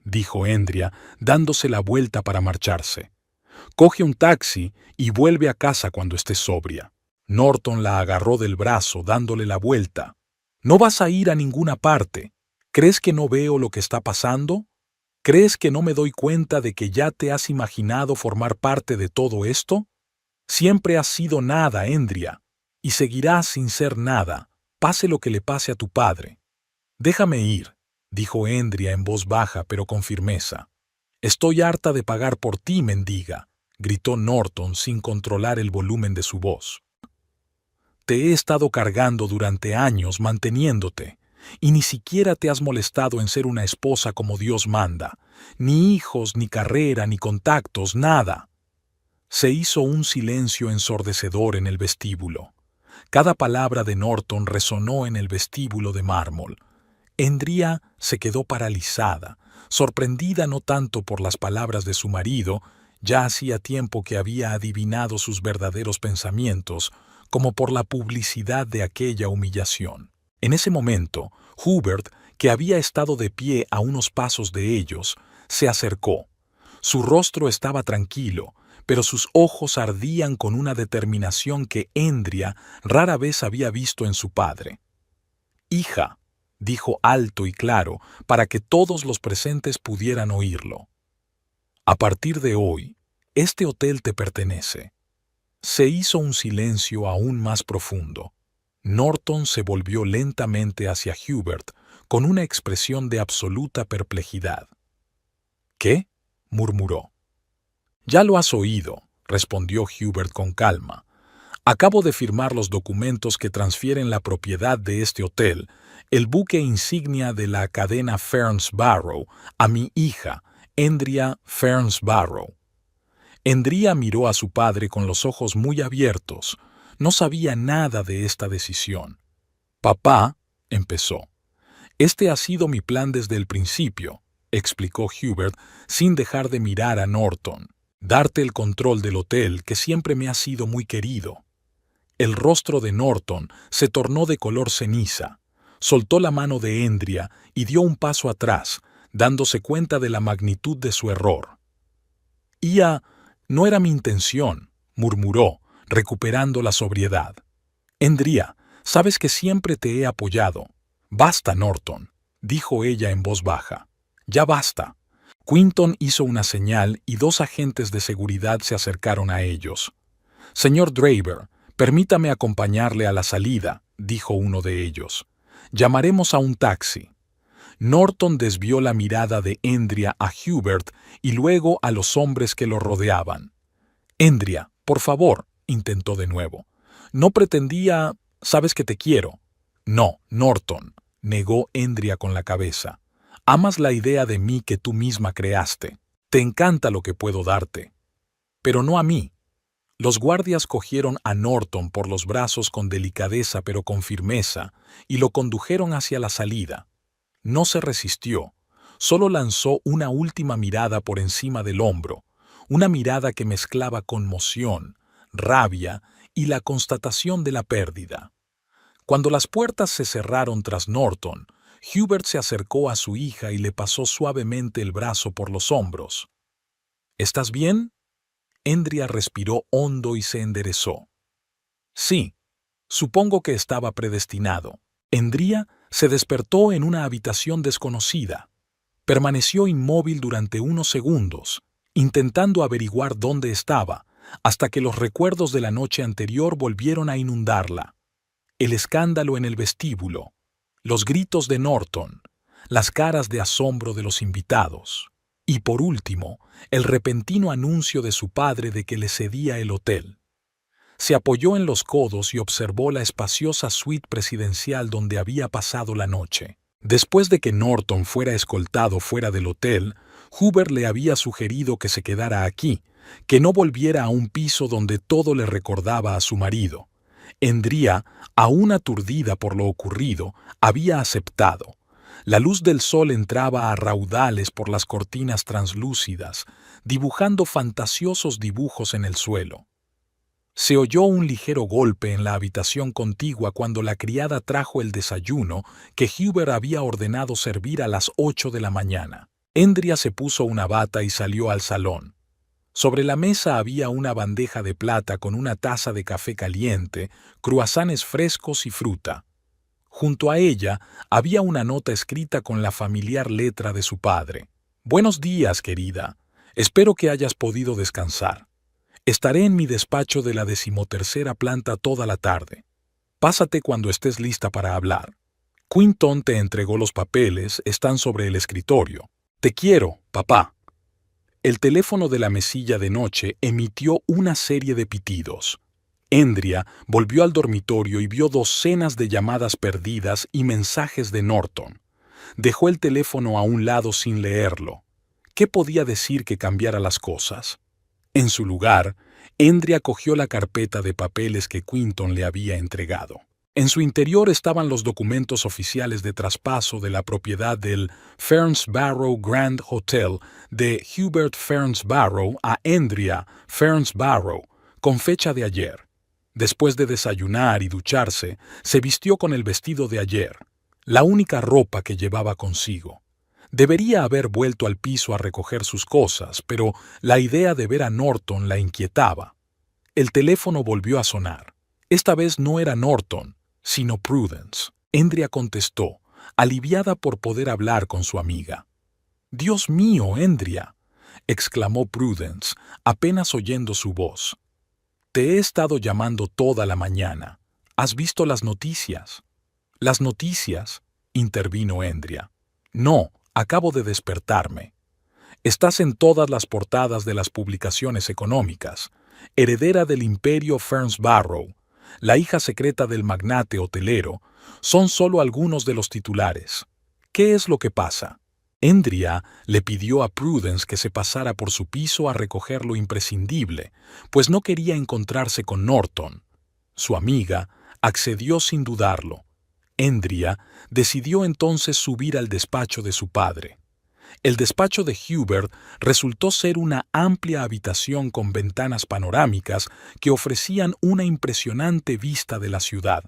dijo Andrea, dándose la vuelta para marcharse. «Coge un taxi y vuelve a casa cuando estés sobria». Norton la agarró del brazo dándole la vuelta. «No vas a ir a ninguna parte. ¿Crees que no veo lo que está pasando? ¿Crees que no me doy cuenta de que ya te has imaginado formar parte de todo esto? Siempre has sido nada, Andrea, y seguirás sin ser nada, pase lo que le pase a tu padre». «Déjame ir», dijo Andrea en voz baja pero con firmeza. «Estoy harta de pagar por ti, mendiga», gritó Norton sin controlar el volumen de su voz. «Te he estado cargando durante años manteniéndote, y ni siquiera te has molestado en ser una esposa como Dios manda. Ni hijos, ni carrera, ni contactos, nada». Se hizo un silencio ensordecedor en el vestíbulo. Cada palabra de Norton resonó en el vestíbulo de mármol. Andrea se quedó paralizada, sorprendida no tanto por las palabras de su marido, ya hacía tiempo que había adivinado sus verdaderos pensamientos, como por la publicidad de aquella humillación. En ese momento, Hubert, que había estado de pie a unos pasos de ellos, se acercó. Su rostro estaba tranquilo, pero sus ojos ardían con una determinación que Andrea rara vez había visto en su padre. «Hija», dijo alto y claro para que todos los presentes pudieran oírlo. «A partir de hoy, este hotel te pertenece». Se hizo un silencio aún más profundo. Norton se volvió lentamente hacia Hubert con una expresión de absoluta perplejidad. «¿Qué?», murmuró. «Ya lo has oído», respondió Hubert con calma. «Acabo de firmar los documentos que transfieren la propiedad de este hotel, el buque insignia de la cadena Ferns Barrow, a mi hija, Andrea Ferns Barrow». Andrea miró a su padre con los ojos muy abiertos. No sabía nada de esta decisión. «Papá», empezó. «Este ha sido mi plan desde el principio», explicó Hubert sin dejar de mirar a Norton. «Darte el control del hotel que siempre me ha sido muy querido». El rostro de Norton se tornó de color ceniza. Soltó la mano de Andrea y dio un paso atrás, dándose cuenta de la magnitud de su error. «No era mi intención», murmuró, recuperando la sobriedad. «Andrea, sabes que siempre te he apoyado». «Basta, Norton», dijo ella en voz baja. «Ya basta». Quinton hizo una señal y 2 agentes de seguridad se acercaron a ellos. «Señor Draver, permítame acompañarle a la salida», dijo uno de ellos. «Llamaremos a un taxi». Norton desvió la mirada de Andrea a Hubert y luego a los hombres que lo rodeaban. «Andrea, por favor», intentó de nuevo. «No pretendía... Sabes que te quiero». «No, Norton», negó Andrea con la cabeza. «Amas la idea de mí que tú misma creaste. Te encanta lo que puedo darte. Pero no a mí». Los guardias cogieron a Norton por los brazos con delicadeza pero con firmeza y lo condujeron hacia la salida. No se resistió, solo lanzó una última mirada por encima del hombro, una mirada que mezclaba conmoción, rabia y la constatación de la pérdida. Cuando las puertas se cerraron tras Norton, Hubert se acercó a su hija y le pasó suavemente el brazo por los hombros. «¿Estás bien?». Andrea respiró hondo y se enderezó. «Sí, supongo que estaba predestinado». Andrea se despertó en una habitación desconocida. Permaneció inmóvil durante unos segundos, intentando averiguar dónde estaba, hasta que los recuerdos de la noche anterior volvieron a inundarla. El escándalo en el vestíbulo, los gritos de Norton, las caras de asombro de los invitados, y por último, el repentino anuncio de su padre de que le cedía el hotel. Se apoyó en los codos y observó la espaciosa suite presidencial donde había pasado la noche. Después de que Norton fuera escoltado fuera del hotel, Hubert le había sugerido que se quedara aquí, que no volviera a un piso donde todo le recordaba a su marido. Andrea, aún aturdida por lo ocurrido, había aceptado. La luz del sol entraba a raudales por las cortinas translúcidas, dibujando fantasiosos dibujos en el suelo. Se oyó un ligero golpe en la habitación contigua cuando la criada trajo el desayuno que Hubert había ordenado servir a las 8 de la mañana. Andrea se puso una bata y salió al salón. Sobre la mesa había una bandeja de plata con una taza de café caliente, cruasanes frescos y fruta. Junto a ella había una nota escrita con la familiar letra de su padre. «Buenos días, querida. Espero que hayas podido descansar. Estaré en mi despacho de la 13ª planta toda la tarde. Pásate cuando estés lista para hablar. Quinton te entregó los papeles, están sobre el escritorio. Te quiero, papá». El teléfono de la mesilla de noche emitió una serie de pitidos. Andrea volvió al dormitorio y vio docenas de llamadas perdidas y mensajes de Norton. Dejó el teléfono a un lado sin leerlo. ¿Qué podía decir que cambiara las cosas? En su lugar, Andrea cogió la carpeta de papeles que Quinton le había entregado. En su interior estaban los documentos oficiales de traspaso de la propiedad del Ferns Barrow Grand Hotel de Hubert Ferns Barrow a Andrea Ferns Barrow, con fecha de ayer. Después de desayunar y ducharse, se vistió con el vestido de ayer, la única ropa que llevaba consigo. Debería haber vuelto al piso a recoger sus cosas, pero la idea de ver a Norton la inquietaba. El teléfono volvió a sonar. Esta vez no era Norton, sino Prudence. Andrea contestó, aliviada por poder hablar con su amiga. «Dios mío, Andrea», exclamó Prudence, apenas oyendo su voz. «Te he estado llamando toda la mañana. ¿Has visto las noticias?» «¿Las noticias?», intervino Andrea. «No, acabo de despertarme. Estás en todas las portadas de las publicaciones económicas. Heredera del imperio Ferns Barrow, la hija secreta del magnate hotelero, son solo algunos de los titulares. ¿Qué es lo que pasa?» Andrea le pidió a Prudence que se pasara por su piso a recoger lo imprescindible, pues no quería encontrarse con Norton. Su amiga accedió sin dudarlo. Andrea decidió entonces subir al despacho de su padre. El despacho de Hubert resultó ser una amplia habitación con ventanas panorámicas que ofrecían una impresionante vista de la ciudad.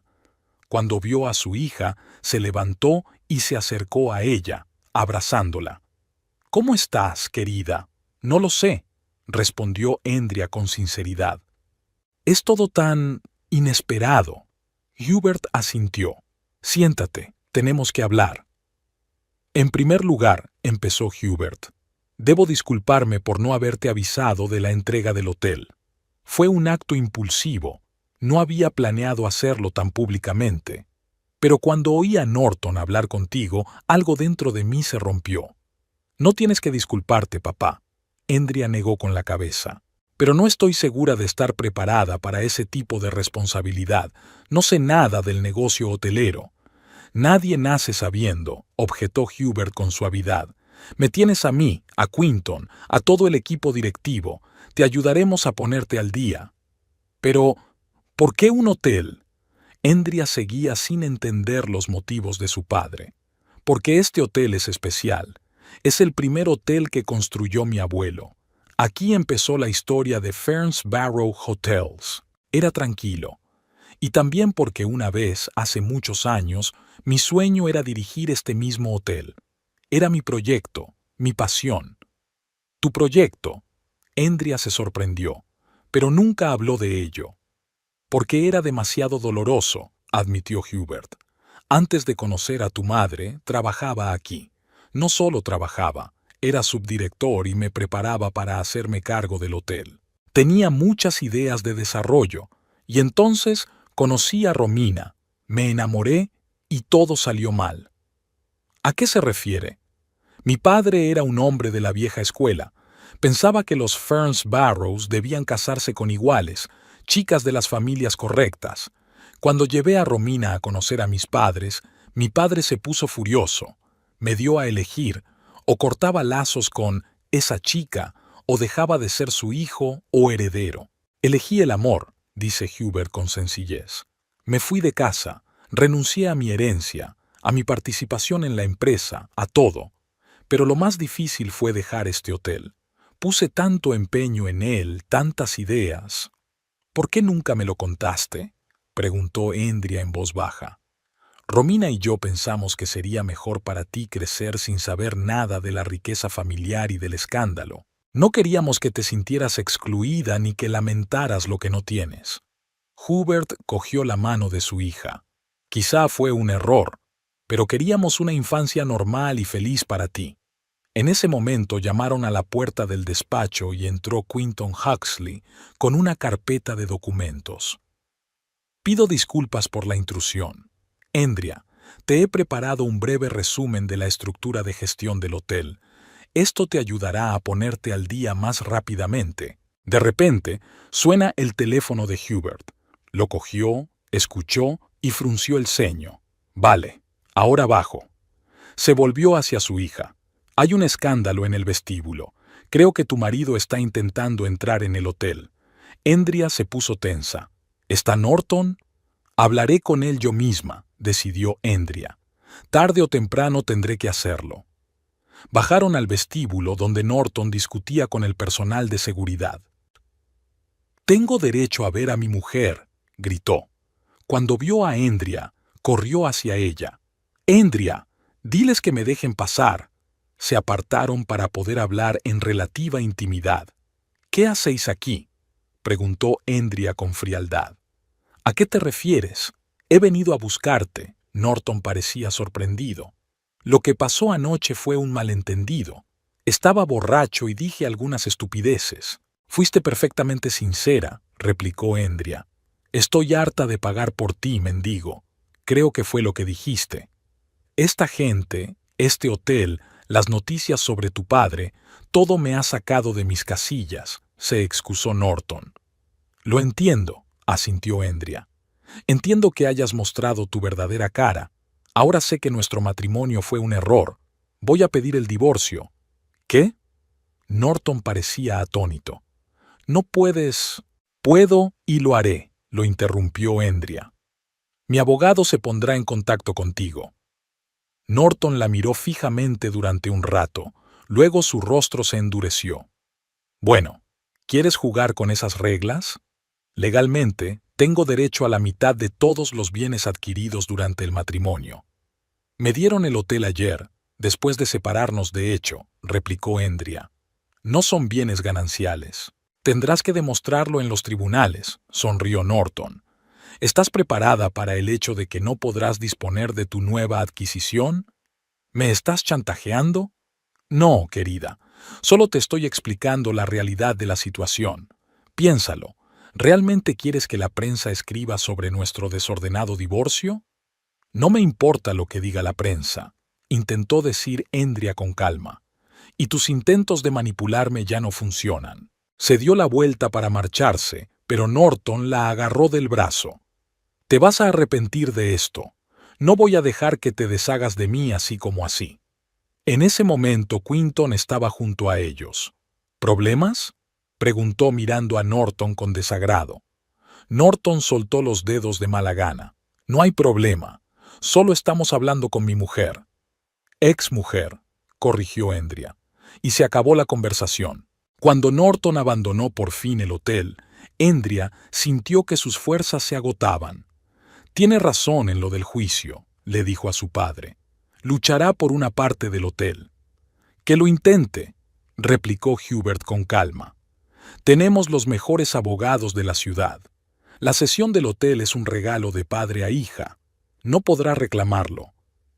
Cuando vio a su hija, se levantó y se acercó a ella, abrazándola. «¿Cómo estás, querida?» «No lo sé», respondió Andrea con sinceridad. «Es todo tan inesperado». Hubert asintió. «Siéntate, tenemos que hablar». «En primer lugar», empezó Hubert, «debo disculparme por no haberte avisado de la entrega del hotel. Fue un acto impulsivo. No había planeado hacerlo tan públicamente. Pero cuando oí a Norton hablar contigo, algo dentro de mí se rompió». «No tienes que disculparte, papá», Andrea negó con la cabeza. «Pero no estoy segura de estar preparada para ese tipo de responsabilidad. No sé nada del negocio hotelero». «Nadie nace sabiendo», objetó Hubert con suavidad. «Me tienes a mí, a Quinton, a todo el equipo directivo. Te ayudaremos a ponerte al día». «Pero, ¿por qué un hotel?» Andrea seguía sin entender los motivos de su padre. «Porque este hotel es especial. Es el primer hotel que construyó mi abuelo. Aquí empezó la historia de Ferns Barrow Hotels. Era tranquilo. Y también porque una vez, hace muchos años, mi sueño era dirigir este mismo hotel. Era mi proyecto, mi pasión». «¿Tu proyecto?», Andrea se sorprendió, pero nunca habló de ello. «Porque era demasiado doloroso», admitió Hubert. «Antes de conocer a tu madre, trabajaba aquí. No solo trabajaba, era subdirector y me preparaba para hacerme cargo del hotel. Tenía muchas ideas de desarrollo, y entonces conocí a Romina, me enamoré y todo salió mal». «¿A qué se refiere?» «Mi padre era un hombre de la vieja escuela. Pensaba que los Ferns Barrows debían casarse con iguales, chicas de las familias correctas. Cuando llevé a Romina a conocer a mis padres, mi padre se puso furioso. Me dio a elegir, o cortaba lazos con esa chica, o dejaba de ser su hijo o heredero. Elegí el amor», dice Hubert con sencillez. «Me fui de casa, renuncié a mi herencia, a mi participación en la empresa, a todo. Pero lo más difícil fue dejar este hotel. Puse tanto empeño en él, tantas ideas». «¿Por qué nunca me lo contaste?», preguntó Andrea en voz baja. «Romina y yo pensamos que sería mejor para ti crecer sin saber nada de la riqueza familiar y del escándalo. No queríamos que te sintieras excluida ni que lamentaras lo que no tienes». Hubert cogió la mano de su hija. «Quizá fue un error, pero queríamos una infancia normal y feliz para ti». En ese momento llamaron a la puerta del despacho y entró Quinton Huxley con una carpeta de documentos. «Pido disculpas por la intrusión. Andrea, te he preparado un breve resumen de la estructura de gestión del hotel. Esto te ayudará a ponerte al día más rápidamente». De repente, suena el teléfono de Hubert. Lo cogió, escuchó y frunció el ceño. «Vale, ahora bajo». Se volvió hacia su hija. «Hay un escándalo en el vestíbulo. Creo que tu marido está intentando entrar en el hotel». Andrea se puso tensa. «¿Está Norton?» «Hablaré con él yo misma», decidió Andrea. «Tarde o temprano tendré que hacerlo». Bajaron al vestíbulo donde Norton discutía con el personal de seguridad. «Tengo derecho a ver a mi mujer», gritó. Cuando vio a Endria, corrió hacia ella. «Endria, diles que me dejen pasar». Se apartaron para poder hablar en relativa intimidad. «¿Qué hacéis aquí?», preguntó Endria con frialdad. «¿A qué te refieres? He venido a buscarte». Norton parecía sorprendido. «Lo que pasó anoche fue un malentendido. Estaba borracho y dije algunas estupideces». «Fuiste perfectamente sincera», replicó Endria. «Estoy harta de pagar por ti, mendigo. Creo que fue lo que dijiste. Esta gente, este hotel, las noticias sobre tu padre, todo me ha sacado de mis casillas», se excusó Norton. «Lo entiendo», asintió Endria. «Entiendo que hayas mostrado tu verdadera cara. Ahora sé que nuestro matrimonio fue un error. Voy a pedir el divorcio». «¿Qué?». Norton parecía atónito. «No puedes». «Puedo y lo haré», lo interrumpió Endria. «Mi abogado se pondrá en contacto contigo». Norton la miró fijamente durante un rato, luego su rostro se endureció. «Bueno, ¿quieres jugar con esas reglas? Legalmente, tengo derecho a la mitad de todos los bienes adquiridos durante el matrimonio». «Me dieron el hotel ayer, después de separarnos de hecho», replicó Endria. «No son bienes gananciales. Tendrás que demostrarlo en los tribunales», sonrió Norton. «¿Estás preparada para el hecho de que no podrás disponer de tu nueva adquisición? ¿Me estás chantajeando?». «No, querida. Solo te estoy explicando la realidad de la situación. Piénsalo. ¿Realmente quieres que la prensa escriba sobre nuestro desordenado divorcio?». «No me importa lo que diga la prensa», intentó decir Endria con calma. «Y tus intentos de manipularme ya no funcionan». Se dio la vuelta para marcharse, pero Norton la agarró del brazo. «Te vas a arrepentir de esto. No voy a dejar que te deshagas de mí así como así». En ese momento Quinton estaba junto a ellos. «¿Problemas?», preguntó mirando a Norton con desagrado. Norton soltó los dedos de mala gana. «No hay problema. Solo estamos hablando con mi mujer». «Ex mujer», corrigió Endria. Y se acabó la conversación. Cuando Norton abandonó por fin el hotel, Endria sintió que sus fuerzas se agotaban. «Tiene razón en lo del juicio», le dijo a su padre. «Luchará por una parte del hotel». «Que lo intente», replicó Hubert con calma. «Tenemos los mejores abogados de la ciudad. La cesión del hotel es un regalo de padre a hija. No podrá reclamarlo».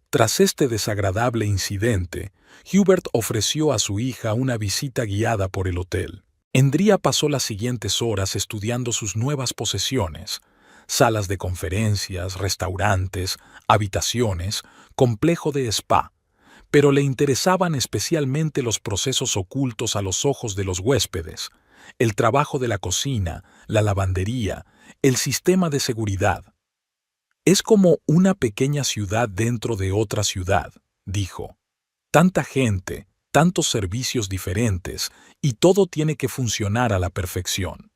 Tras este desagradable incidente, Hubert ofreció a su hija una visita guiada por el hotel. Endria pasó las siguientes horas estudiando sus nuevas posesiones: salas de conferencias, restaurantes, habitaciones, complejo de spa, pero le interesaban especialmente los procesos ocultos a los ojos de los huéspedes, el trabajo de la cocina, la lavandería, el sistema de seguridad. «Es como una pequeña ciudad dentro de otra ciudad», dijo. «Tanta gente, tantos servicios diferentes, y todo tiene que funcionar a la perfección».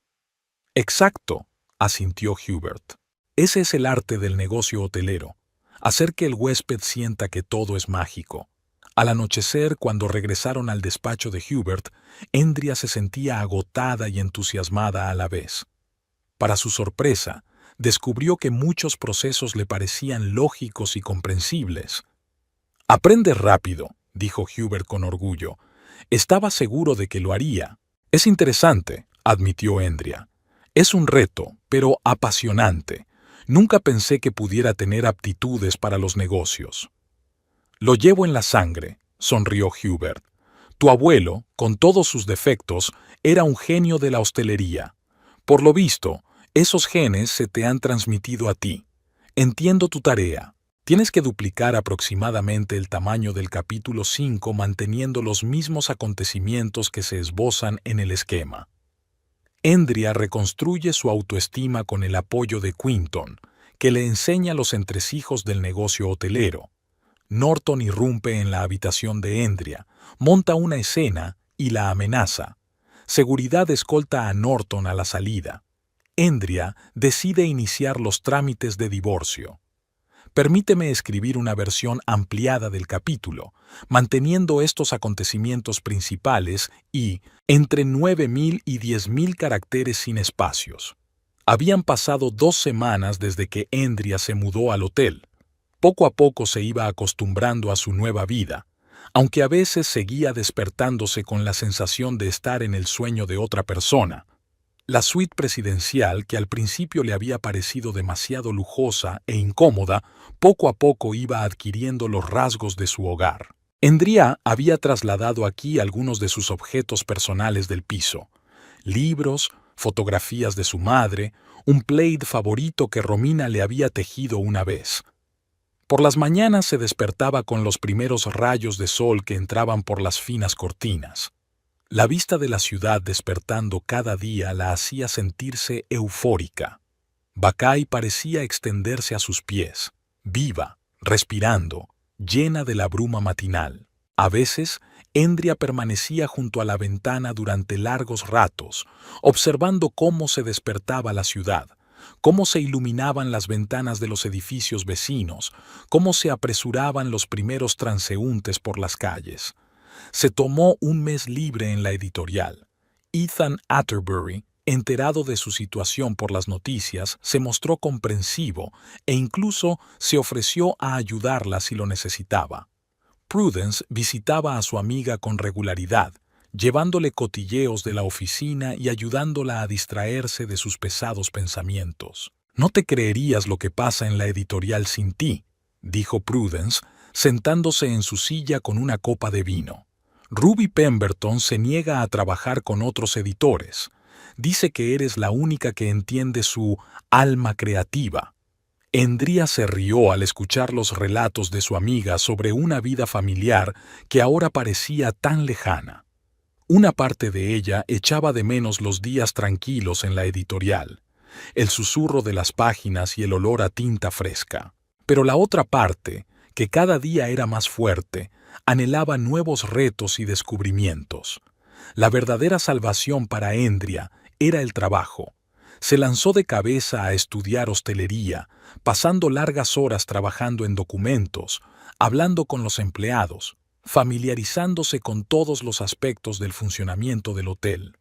«Exacto», asintió Hubert. «Ese es el arte del negocio hotelero, hacer que el huésped sienta que todo es mágico». Al anochecer, cuando regresaron al despacho de Hubert, Endria se sentía agotada y entusiasmada a la vez. Para su sorpresa, descubrió que muchos procesos le parecían lógicos y comprensibles. «Aprende rápido», dijo Hubert con orgullo. «Estaba seguro de que lo haría». «Es interesante», admitió Endria. «Es un reto, pero apasionante. Nunca pensé que pudiera tener aptitudes para los negocios». «Lo llevo en la sangre», sonrió Hubert. «Tu abuelo, con todos sus defectos, era un genio de la hostelería. Por lo visto, esos genes se te han transmitido a ti. Entiendo tu tarea. Tienes que duplicar aproximadamente el tamaño del capítulo 5 manteniendo los mismos acontecimientos que se esbozan en el esquema». Endria reconstruye su autoestima con el apoyo de Quinton, que le enseña los entresijos del negocio hotelero. Norton irrumpe en la habitación de Endria, monta una escena y la amenaza. Seguridad escolta a Norton a la salida. Endria decide iniciar los trámites de divorcio. Permíteme escribir una versión ampliada del capítulo, manteniendo estos acontecimientos principales y entre 9.000 y 10.000 caracteres sin espacios. Habían pasado 2 semanas desde que Andrea se mudó al hotel. Poco a poco se iba acostumbrando a su nueva vida, aunque a veces seguía despertándose con la sensación de estar en el sueño de otra persona. La suite presidencial, que al principio le había parecido demasiado lujosa e incómoda, poco a poco iba adquiriendo los rasgos de su hogar. Andrea había trasladado aquí algunos de sus objetos personales del piso: libros, fotografías de su madre, un plaid favorito que Romina le había tejido una vez. Por las mañanas se despertaba con los primeros rayos de sol que entraban por las finas cortinas. La vista de la ciudad despertando cada día la hacía sentirse eufórica. Bacay parecía extenderse a sus pies, viva, respirando, llena de la bruma matinal. A veces, Andrea permanecía junto a la ventana durante largos ratos, observando cómo se despertaba la ciudad, cómo se iluminaban las ventanas de los edificios vecinos, cómo se apresuraban los primeros transeúntes por las calles. Se tomó un mes libre en la editorial. Ethan Atterbury, enterado de su situación por las noticias, se mostró comprensivo e incluso se ofreció a ayudarla si lo necesitaba. Prudence visitaba a su amiga con regularidad, llevándole cotilleos de la oficina y ayudándola a distraerse de sus pesados pensamientos. «No te creerías lo que pasa en la editorial sin ti», dijo Prudence, sentándose en su silla con una copa de vino. «Ruby Pemberton se niega a trabajar con otros editores. Dice que eres la única que entiende su alma creativa». Andrea se rió al escuchar los relatos de su amiga sobre una vida familiar que ahora parecía tan lejana. Una parte de ella echaba de menos los días tranquilos en la editorial, el susurro de las páginas y el olor a tinta fresca. Pero la otra parte, que cada día era más fuerte, anhelaba nuevos retos y descubrimientos. La verdadera salvación para Andrea era el trabajo. Se lanzó de cabeza a estudiar hostelería, pasando largas horas trabajando en documentos, hablando con los empleados, familiarizándose con todos los aspectos del funcionamiento del hotel.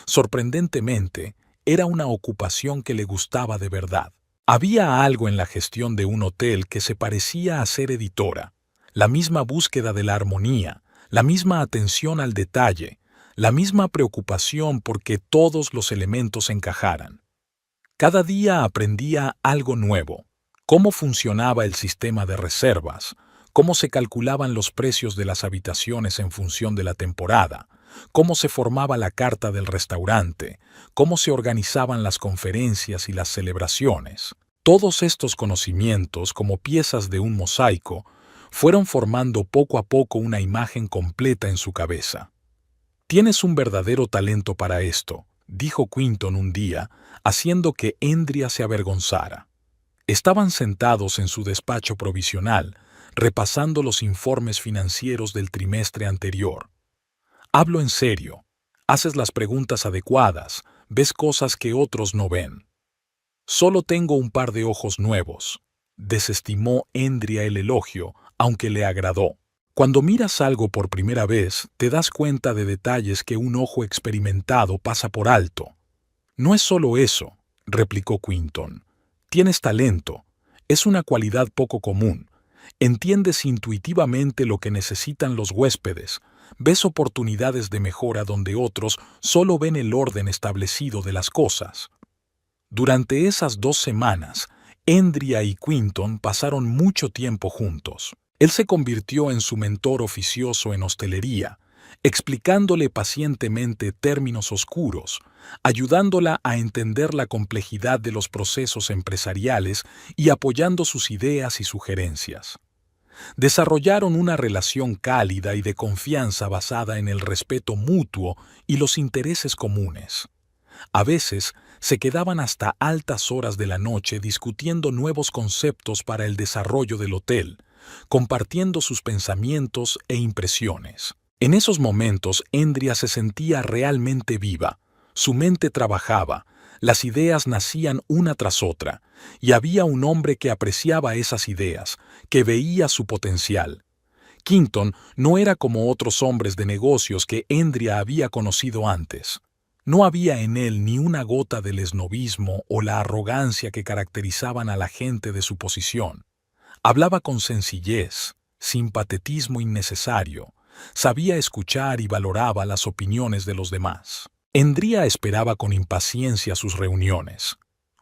Sorprendentemente, era una ocupación que le gustaba de verdad. Había algo en la gestión de un hotel que se parecía a ser editora: la misma búsqueda de la armonía, la misma atención al detalle, la misma preocupación por que todos los elementos encajaran. Cada día aprendía algo nuevo: cómo funcionaba el sistema de reservas, cómo se calculaban los precios de las habitaciones en función de la temporada, cómo se formaba la carta del restaurante, cómo se organizaban las conferencias y las celebraciones. Todos estos conocimientos, como piezas de un mosaico, fueron formando poco a poco una imagen completa en su cabeza. «Tienes un verdadero talento para esto», dijo Quinton un día, haciendo que Andrea se avergonzara. Estaban sentados en su despacho provisional, repasando los informes financieros del trimestre anterior. «Hablo en serio. Haces las preguntas adecuadas, ves cosas que otros no ven». «Solo tengo un par de ojos nuevos», desestimó Andrea el elogio, aunque le agradó. «Cuando miras algo por primera vez, te das cuenta de detalles que un ojo experimentado pasa por alto». «No es solo eso», replicó Quinton. «Tienes talento. Es una cualidad poco común. Entiendes intuitivamente lo que necesitan los huéspedes. Ves oportunidades de mejora donde otros solo ven el orden establecido de las cosas». Durante esas 2 semanas, Andrea y Quinton pasaron mucho tiempo juntos. Él se convirtió en su mentor oficioso en hostelería, explicándole pacientemente términos oscuros, ayudándola a entender la complejidad de los procesos empresariales y apoyando sus ideas y sugerencias. Desarrollaron una relación cálida y de confianza basada en el respeto mutuo y los intereses comunes. A veces se quedaban hasta altas horas de la noche discutiendo nuevos conceptos para el desarrollo del hotel, compartiendo sus pensamientos e impresiones. En esos momentos, Andrea se sentía realmente viva. Su mente trabajaba, las ideas nacían una tras otra, y había un hombre que apreciaba esas ideas, que veía su potencial. Quinton no era como otros hombres de negocios que Andrea había conocido antes. No había en él ni una gota del esnobismo o la arrogancia que caracterizaban a la gente de su posición. Hablaba con sencillez, sin patetismo innecesario, sabía escuchar y valoraba las opiniones de los demás. Endría esperaba con impaciencia sus reuniones.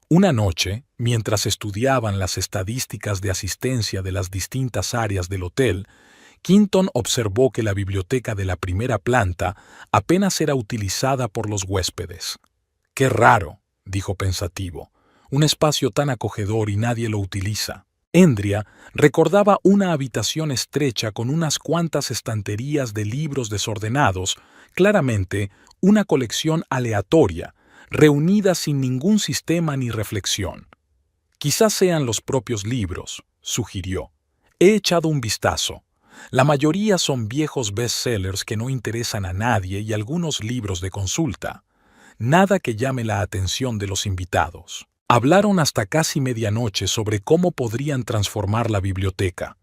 Una noche, mientras estudiaban las estadísticas de asistencia de las distintas áreas del hotel, Quinton observó que la biblioteca de la primera planta apenas era utilizada por los huéspedes. «Qué raro», dijo pensativo, «un espacio tan acogedor y nadie lo utiliza». Endria recordaba una habitación estrecha con unas cuantas estanterías de libros desordenados, claramente una colección aleatoria, reunida sin ningún sistema ni reflexión. «Quizás sean los propios libros», sugirió. «He echado un vistazo. La mayoría son viejos bestsellers que no interesan a nadie y algunos libros de consulta. Nada que llame la atención de los invitados». Hablaron hasta casi medianoche sobre cómo podrían transformar la biblioteca.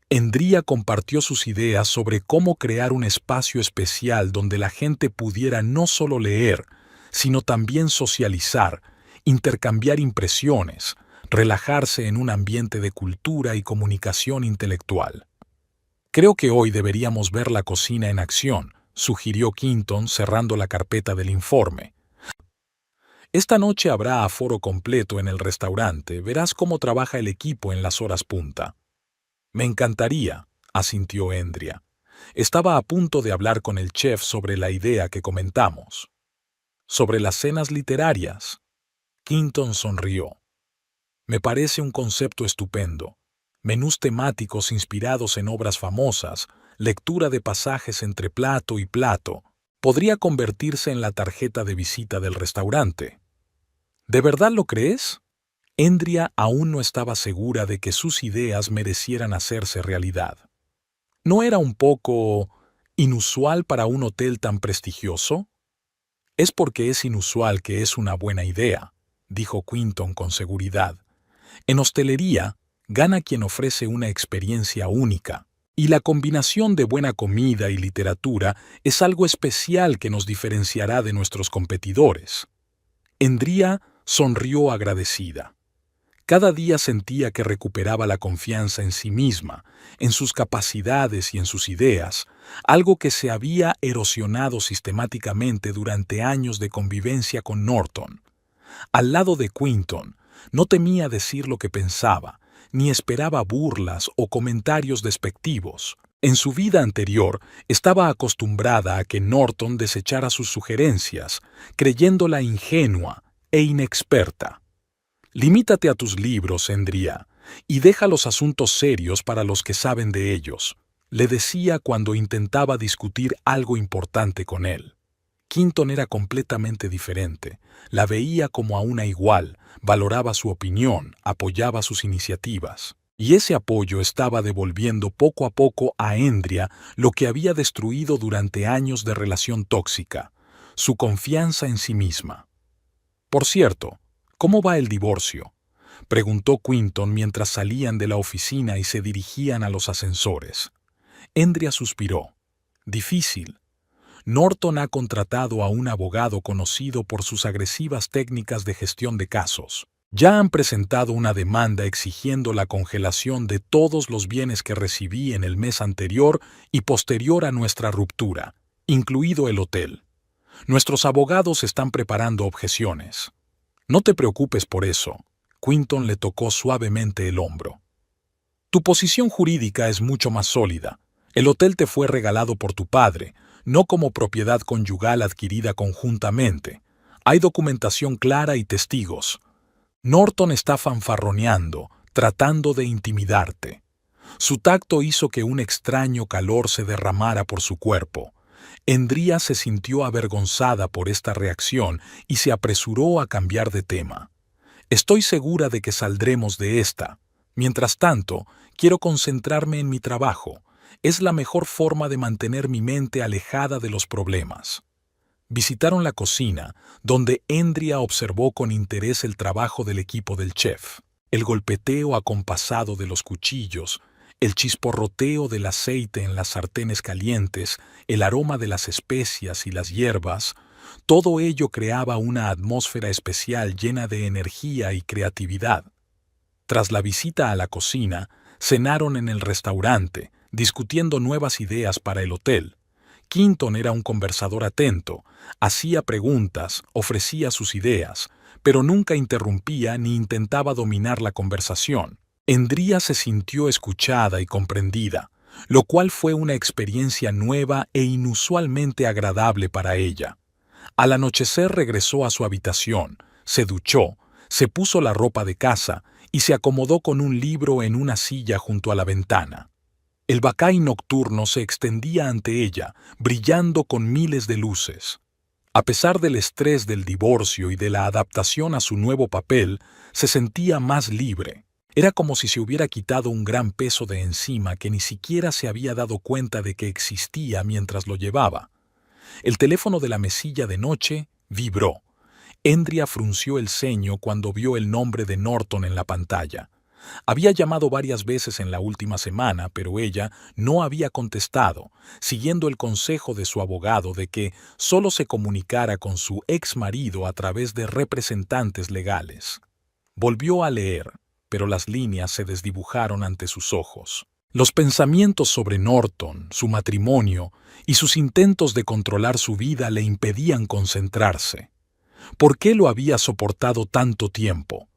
Endría compartió sus ideas sobre cómo crear un espacio especial donde la gente pudiera no solo leer, sino también socializar, intercambiar impresiones, relajarse en un ambiente de cultura y comunicación intelectual. «Creo que hoy deberíamos ver la cocina en acción», sugirió Quinton cerrando la carpeta del informe. «Esta noche habrá aforo completo en el restaurante, verás cómo trabaja el equipo en las horas punta». «Me encantaría», asintió Endria. Estaba a punto de hablar con el chef sobre la idea que comentamos. «¿Sobre las cenas literarias?» Quinton sonrió. «Me parece un concepto estupendo. Menús temáticos inspirados en obras famosas, lectura de pasajes entre plato y plato. Podría convertirse en la tarjeta de visita del restaurante». «¿De verdad lo crees?» Endria aún no estaba segura de que sus ideas merecieran hacerse realidad. ¿No era un poco inusual para un hotel tan prestigioso? «Es porque es inusual que es una buena idea», dijo Quinton con seguridad. «En hostelería, gana quien ofrece una experiencia única, y la combinación de buena comida y literatura es algo especial que nos diferenciará de nuestros competidores». Endria sonrió agradecida. Cada día sentía que recuperaba la confianza en sí misma, en sus capacidades y en sus ideas, algo que se había erosionado sistemáticamente durante años de convivencia con Norton. Al lado de Quinton, no temía decir lo que pensaba, ni esperaba burlas o comentarios despectivos. En su vida anterior, estaba acostumbrada a que Norton desechara sus sugerencias, creyéndola ingenua e inexperta. «Limítate a tus libros, Endria, y deja los asuntos serios para los que saben de ellos», le decía cuando intentaba discutir algo importante con él. Quinton era completamente diferente. La veía como a una igual, valoraba su opinión, apoyaba sus iniciativas. Y ese apoyo estaba devolviendo poco a poco a Endria lo que había destruido durante años de relación tóxica, su confianza en sí misma. «Por cierto, ¿cómo va el divorcio?», preguntó Quinton mientras salían de la oficina y se dirigían a los ascensores. Endria suspiró. «Difícil. Norton ha contratado a un abogado conocido por sus agresivas técnicas de gestión de casos. Ya han presentado una demanda exigiendo la congelación de todos los bienes que recibí en el mes anterior y posterior a nuestra ruptura, incluido el hotel. Nuestros abogados están preparando objeciones». «No te preocupes por eso», Quinton le tocó suavemente el hombro. «Tu posición jurídica es mucho más sólida. El hotel te fue regalado por tu padre, no como propiedad conyugal adquirida conjuntamente. Hay documentación clara y testigos. Norton está fanfarroneando, tratando de intimidarte. Su tacto hizo que un extraño calor se derramara por su cuerpo. Endria se sintió avergonzada por esta reacción y se apresuró a cambiar de tema. «Estoy segura de que saldremos de esta. Mientras tanto, quiero concentrarme en mi trabajo. Es la mejor forma de mantener mi mente alejada de los problemas». Visitaron la cocina, donde Endria observó con interés el trabajo del equipo del chef. El golpeteo acompasado de los cuchillos, el chisporroteo del aceite en las sartenes calientes, el aroma de las especias y las hierbas, Todo ello creaba una atmósfera especial llena de energía y creatividad. Tras la visita a la cocina, cenaron en el restaurante, discutiendo nuevas ideas para el hotel. Quinton era un conversador atento, hacía preguntas, ofrecía sus ideas, pero nunca interrumpía ni intentaba dominar la conversación. Endría se sintió escuchada y comprendida, lo cual fue una experiencia nueva e inusualmente agradable para ella. Al anochecer regresó a su habitación, se duchó, se puso la ropa de casa y se acomodó con un libro en una silla junto a la ventana. El bacay nocturno se extendía ante ella, brillando con miles de luces. A pesar del estrés del divorcio y de la adaptación a su nuevo papel, se sentía más libre. Era como si se hubiera quitado un gran peso de encima que ni siquiera se había dado cuenta de que existía mientras lo llevaba. El teléfono de la mesilla de noche vibró. Endría frunció el ceño cuando vio el nombre de Norton en la pantalla. Había llamado varias veces en la última semana, pero ella no había contestado, siguiendo el consejo de su abogado de que solo se comunicara con su ex marido a través de representantes legales. Volvió a leer, pero las líneas se desdibujaron ante sus ojos. Los pensamientos sobre Norton, su matrimonio y sus intentos de controlar su vida le impedían concentrarse. ¿Por qué lo había soportado tanto tiempo?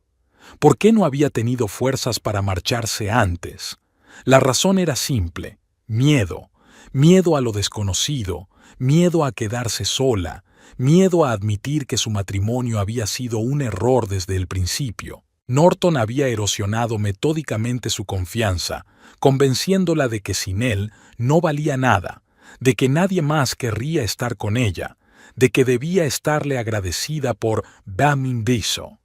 ¿Por qué no había tenido fuerzas para marcharse antes? La razón era simple: miedo. Miedo a lo desconocido, miedo a quedarse sola, miedo a admitir que su matrimonio había sido un error desde el principio. Norton había erosionado metódicamente su confianza, convenciéndola de que sin él no valía nada, de que nadie más querría estar con ella, de que debía estarle agradecida por Bamimbiso.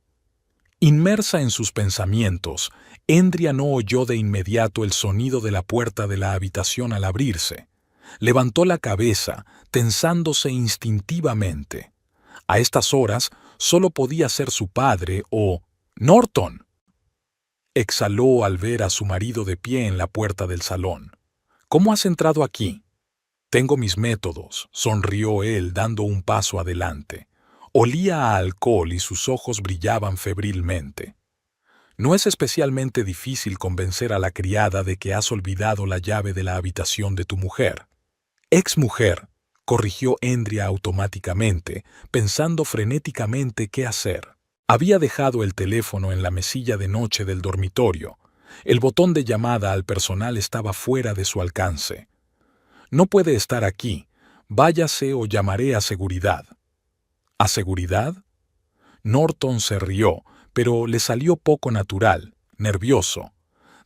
Inmersa en sus pensamientos, Endría no oyó de inmediato el sonido de la puerta de la habitación al abrirse. Levantó la cabeza, tensándose instintivamente. A estas horas solo podía ser su padre o «¡Norton!». Exhaló al ver a su marido de pie en la puerta del salón. «¿Cómo has entrado aquí?». «Tengo mis métodos», sonrió él dando un paso adelante. Olía a alcohol y sus ojos brillaban febrilmente. «No es especialmente difícil convencer a la criada de que has olvidado la llave de la habitación de tu mujer». «Ex-mujer», corrigió Endría automáticamente, pensando frenéticamente qué hacer. Había dejado el teléfono en la mesilla de noche del dormitorio. El botón de llamada al personal estaba fuera de su alcance. «No puede estar aquí. Váyase o llamaré a seguridad». ¿A seguridad? Norton se rió, pero le salió poco natural, nervioso.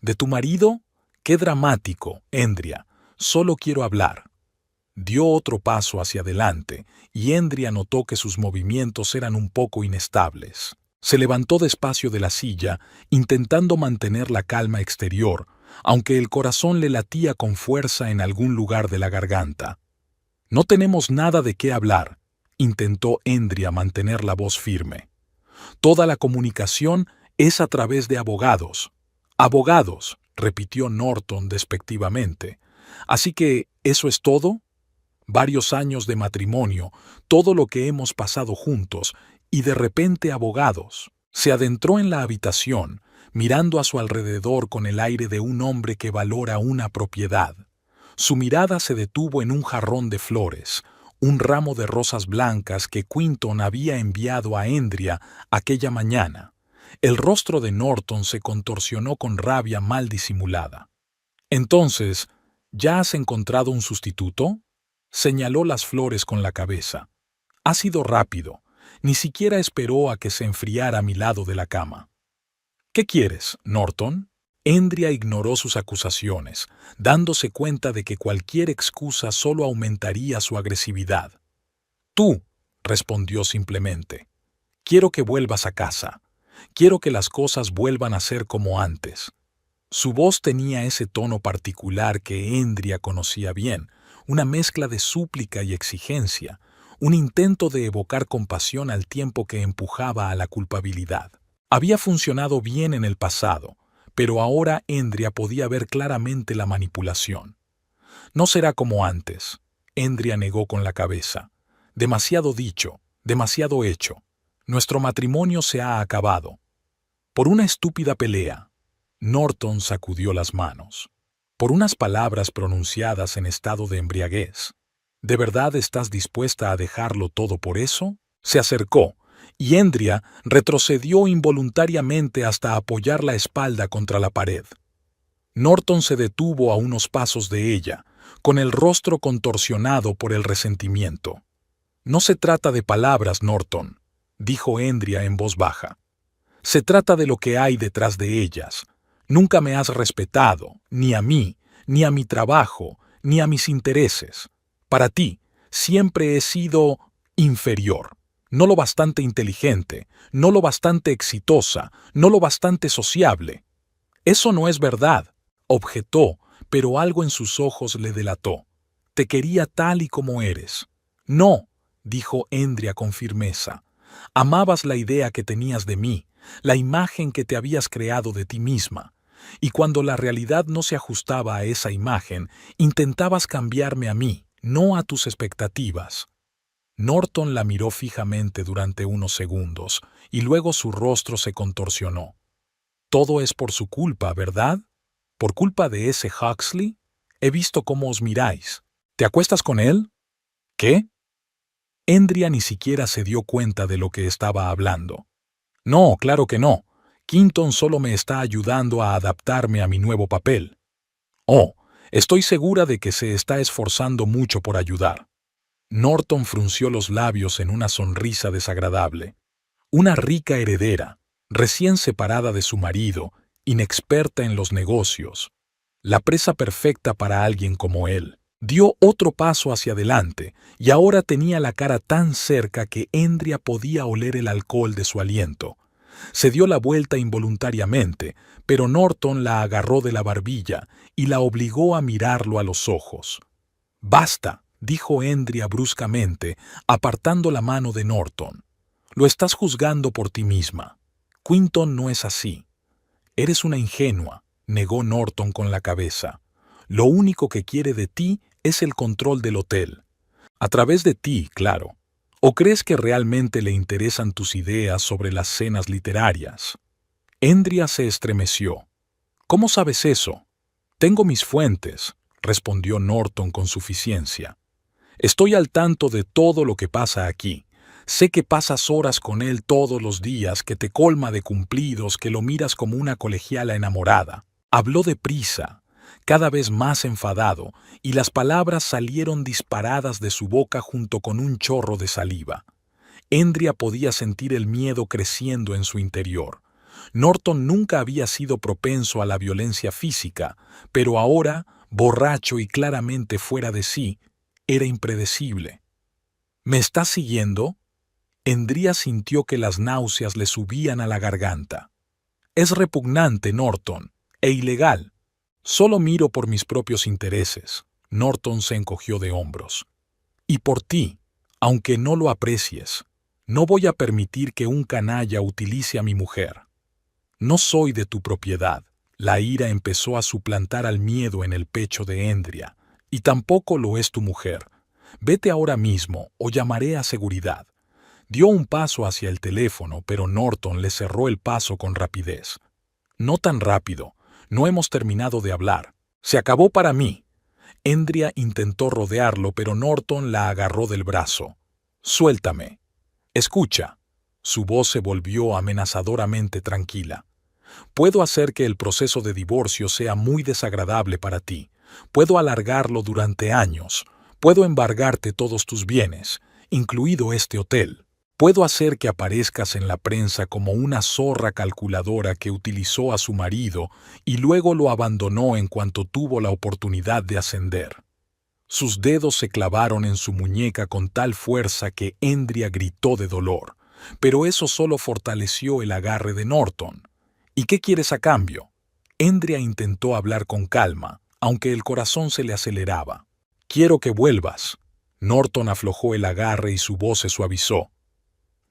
¿De tu marido? ¡Qué dramático, Endría! Solo quiero hablar. Dio otro paso hacia adelante, y Endría notó que sus movimientos eran un poco inestables. Se levantó despacio de la silla, intentando mantener la calma exterior, aunque el corazón le latía con fuerza en algún lugar de la garganta. «No tenemos nada de qué hablar», intentó Endría mantener la voz firme. «Toda la comunicación es a través de abogados». «Abogados», repitió Norton despectivamente. «Así que, ¿eso es todo? Varios años de matrimonio, todo lo que hemos pasado juntos, y de repente abogados». Se adentró en la habitación, mirando a su alrededor con el aire de un hombre que valora una propiedad. Su mirada se detuvo en un jarrón de flores, un ramo de rosas blancas que Quinton había enviado a Endría aquella mañana. El rostro de Norton se contorsionó con rabia mal disimulada. «Entonces, ¿ya has encontrado un sustituto?», señaló las flores con la cabeza. «Ha sido rápido. Ni siquiera esperó a que se enfriara a mi lado de la cama». «¿Qué quieres, Norton?». Endría ignoró sus acusaciones, dándose cuenta de que cualquier excusa solo aumentaría su agresividad. «Tú», respondió simplemente. «Quiero que vuelvas a casa. Quiero que las cosas vuelvan a ser como antes». Su voz tenía ese tono particular que Endría conocía bien, una mezcla de súplica y exigencia, un intento de evocar compasión al tiempo que empujaba a la culpabilidad. Había funcionado bien en el pasado, pero ahora Endría podía ver claramente la manipulación. «No será como antes», Endría negó con la cabeza. Demasiado dicho, demasiado hecho. Nuestro matrimonio se ha acabado. Por una estúpida pelea. Norton sacudió las manos. Por unas palabras pronunciadas en estado de embriaguez. ¿De verdad estás dispuesta a dejarlo todo por eso? Se acercó, y Andrea retrocedió involuntariamente hasta apoyar la espalda contra la pared. Norton se detuvo a unos pasos de ella, con el rostro contorsionado por el resentimiento. «No se trata de palabras, Norton», dijo Andrea en voz baja. «Se trata de lo que hay detrás de ellas. Nunca me has respetado, ni a mí, ni a mi trabajo, ni a mis intereses. Para ti, siempre he sido inferior, no lo bastante inteligente, no lo bastante exitosa, no lo bastante sociable». «Eso no es verdad», objetó, pero algo en sus ojos le delató. «Te quería tal y como eres». «No», dijo Andrea con firmeza. «Amabas la idea que tenías de mí, la imagen que te habías creado de ti misma. Y cuando la realidad no se ajustaba a esa imagen, intentabas cambiarme a mí, no a tus expectativas». Norton la miró fijamente durante unos segundos, y luego su rostro se contorsionó. «Todo es por su culpa, ¿verdad? ¿Por culpa de ese Huxley? He visto cómo os miráis. ¿Te acuestas con él?» «¿Qué?» Andrea ni siquiera se dio cuenta de lo que estaba hablando. «No, claro que no. Quinton solo me está ayudando a adaptarme a mi nuevo papel». «Oh, estoy segura de que se está esforzando mucho por ayudar». Norton frunció los labios en una sonrisa desagradable. Una rica heredera, recién separada de su marido, inexperta en los negocios. La presa perfecta para alguien como él. Dio otro paso hacia adelante, y ahora tenía la cara tan cerca que Andrea podía oler el alcohol de su aliento. Se dio la vuelta involuntariamente, pero Norton la agarró de la barbilla y la obligó a mirarlo a los ojos. «Basta», dijo Andrea bruscamente, apartando la mano de Norton. «Lo estás juzgando por ti misma. Quinton no es así». «Eres una ingenua», negó Norton con la cabeza. «Lo único que quiere de ti es el control del hotel. A través de ti, claro. ¿O crees que realmente le interesan tus ideas sobre las cenas literarias?» Andrea se estremeció. «¿Cómo sabes eso?» «Tengo mis fuentes», respondió Norton con suficiencia. «Estoy al tanto de todo lo que pasa aquí. Sé que pasas horas con él todos los días, que te colma de cumplidos, que lo miras como una colegiala enamorada». Habló deprisa, cada vez más enfadado, y las palabras salieron disparadas de su boca junto con un chorro de saliva. Andrea podía sentir el miedo creciendo en su interior. Norton nunca había sido propenso a la violencia física, pero ahora, borracho y claramente fuera de sí, era impredecible. «¿Me estás siguiendo?» Andrea sintió que las náuseas le subían a la garganta. «Es repugnante, Norton, e ilegal. Solo miro por mis propios intereses». Norton se encogió de hombros. «Y por ti, aunque no lo aprecies. No voy a permitir que un canalla utilice a mi mujer. No soy de tu propiedad». La ira empezó a suplantar al miedo en el pecho de Andrea. «Y tampoco lo es tu mujer. Vete ahora mismo o llamaré a seguridad». Dio un paso hacia el teléfono, pero Norton le cerró el paso con rapidez. «No tan rápido. No hemos terminado de hablar. Se acabó para mí». Andrea intentó rodearlo, pero Norton la agarró del brazo. «Suéltame. Escucha». Su voz se volvió amenazadoramente tranquila. «Puedo hacer que el proceso de divorcio sea muy desagradable para ti. Puedo alargarlo durante años. Puedo embargarte todos tus bienes, incluido este hotel. Puedo hacer que aparezcas en la prensa como una zorra calculadora que utilizó a su marido y luego lo abandonó en cuanto tuvo la oportunidad de ascender». Sus dedos se clavaron en su muñeca con tal fuerza que Andrea gritó de dolor, pero eso solo fortaleció el agarre de Norton. «¿Y qué quieres a cambio?» Andrea intentó hablar con calma, aunque el corazón se le aceleraba. «Quiero que vuelvas». Norton aflojó el agarre y su voz se suavizó.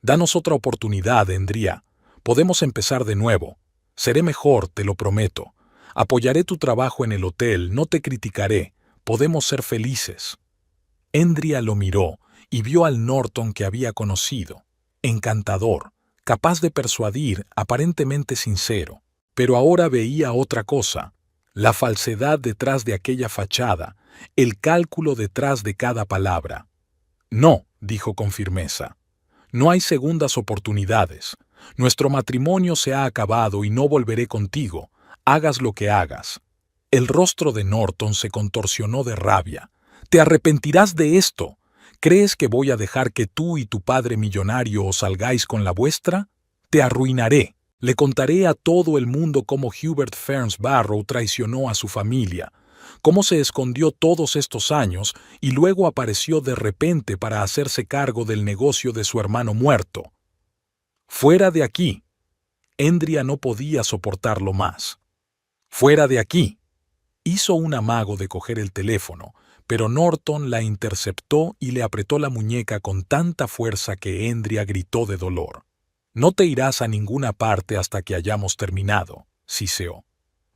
«Danos otra oportunidad, Andrea. Podemos empezar de nuevo. Seré mejor, te lo prometo. Apoyaré tu trabajo en el hotel, no te criticaré. Podemos ser felices». Andrea lo miró, y vio al Norton que había conocido, encantador, capaz de persuadir, aparentemente sincero. Pero ahora veía otra cosa, la falsedad detrás de aquella fachada, el cálculo detrás de cada palabra. No, dijo con firmeza. No hay segundas oportunidades. Nuestro matrimonio se ha acabado y no volveré contigo, hagas lo que hagas. El rostro de Norton se contorsionó de rabia. Te arrepentirás de esto. ¿Crees que voy a dejar que tú y tu padre millonario os salgáis con la vuestra? Te arruinaré. Le contaré a todo el mundo cómo Hubert Ferns Barrow traicionó a su familia, cómo se escondió todos estos años y luego apareció de repente para hacerse cargo del negocio de su hermano muerto. ¡Fuera de aquí! Andrea no podía soportarlo más. ¡Fuera de aquí! Hizo un amago de coger el teléfono, pero Norton la interceptó y le apretó la muñeca con tanta fuerza que Andrea gritó de dolor. No te irás a ninguna parte hasta que hayamos terminado, siseó.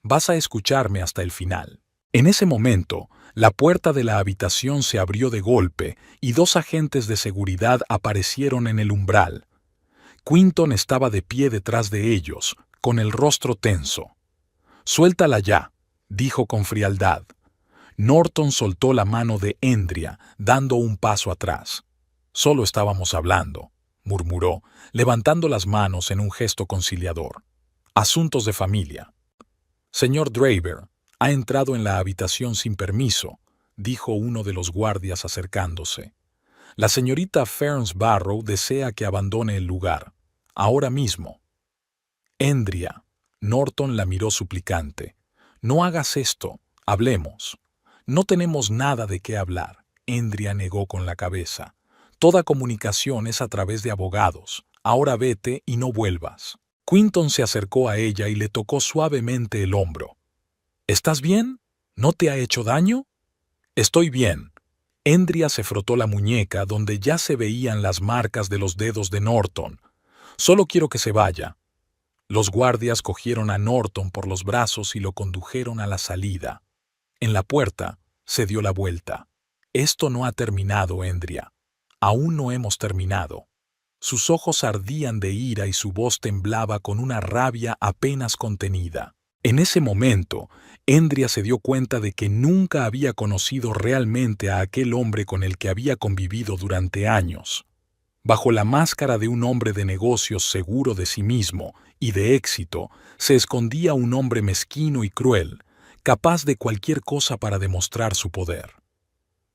Vas a escucharme hasta el final. En ese momento, la puerta de la habitación se abrió de golpe y 2 agentes de seguridad aparecieron en el umbral. Quinton estaba de pie detrás de ellos, con el rostro tenso. «Suéltala ya», dijo con frialdad. Norton soltó la mano de Andrea, dando un paso atrás. «Solo estábamos hablando», murmuró, levantando las manos en un gesto conciliador. «Asuntos de familia». «Señor Draver, ha entrado en la habitación sin permiso», dijo uno de los guardias acercándose. «La señorita Ferns Barrow desea que abandone el lugar. Ahora mismo». «Andrea», Norton la miró suplicante. «No hagas esto. Hablemos». «No tenemos nada de qué hablar», Andrea negó con la cabeza. «Toda comunicación es a través de abogados. Ahora vete y no vuelvas». Quinton se acercó a ella y le tocó suavemente el hombro. «¿Estás bien? ¿No te ha hecho daño?» «Estoy bien». Andrea se frotó la muñeca donde ya se veían las marcas de los dedos de Norton. «Solo quiero que se vaya». Los guardias cogieron a Norton por los brazos y lo condujeron a la salida. En la puerta se dio la vuelta. «Esto no ha terminado, Andrea. Aún no hemos terminado». Sus ojos ardían de ira y su voz temblaba con una rabia apenas contenida. En ese momento, Andrea se dio cuenta de que nunca había conocido realmente a aquel hombre con el que había convivido durante años. Bajo la máscara de un hombre de negocios seguro de sí mismo y de éxito, se escondía un hombre mezquino y cruel, capaz de cualquier cosa para demostrar su poder.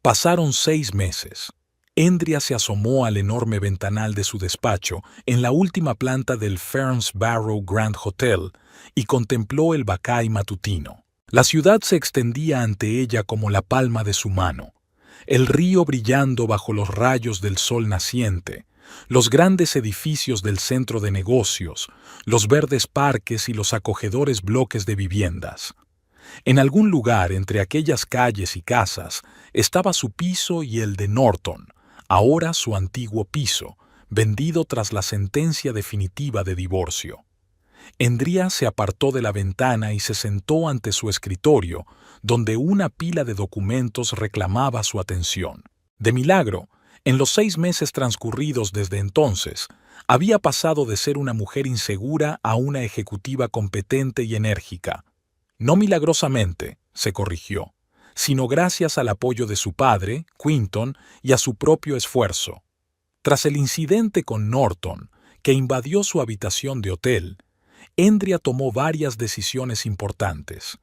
Pasaron 6 meses. Andrea se asomó al enorme ventanal de su despacho en la última planta del Ferns Barrow Grand Hotel y contempló el Bacay matutino. La ciudad se extendía ante ella como la palma de su mano. El río brillando bajo los rayos del sol naciente, los grandes edificios del centro de negocios, los verdes parques y los acogedores bloques de viviendas. En algún lugar entre aquellas calles y casas estaba su piso y el de Norton, ahora su antiguo piso, vendido tras la sentencia definitiva de divorcio. Andrea se apartó de la ventana y se sentó ante su escritorio, donde una pila de documentos reclamaba su atención. De milagro, en los 6 meses transcurridos desde entonces, había pasado de ser una mujer insegura a una ejecutiva competente y enérgica. No milagrosamente, se corrigió, sino gracias al apoyo de su padre, Quinton, y a su propio esfuerzo. Tras el incidente con Norton, que invadió su habitación de hotel, Andrea tomó varias decisiones importantes.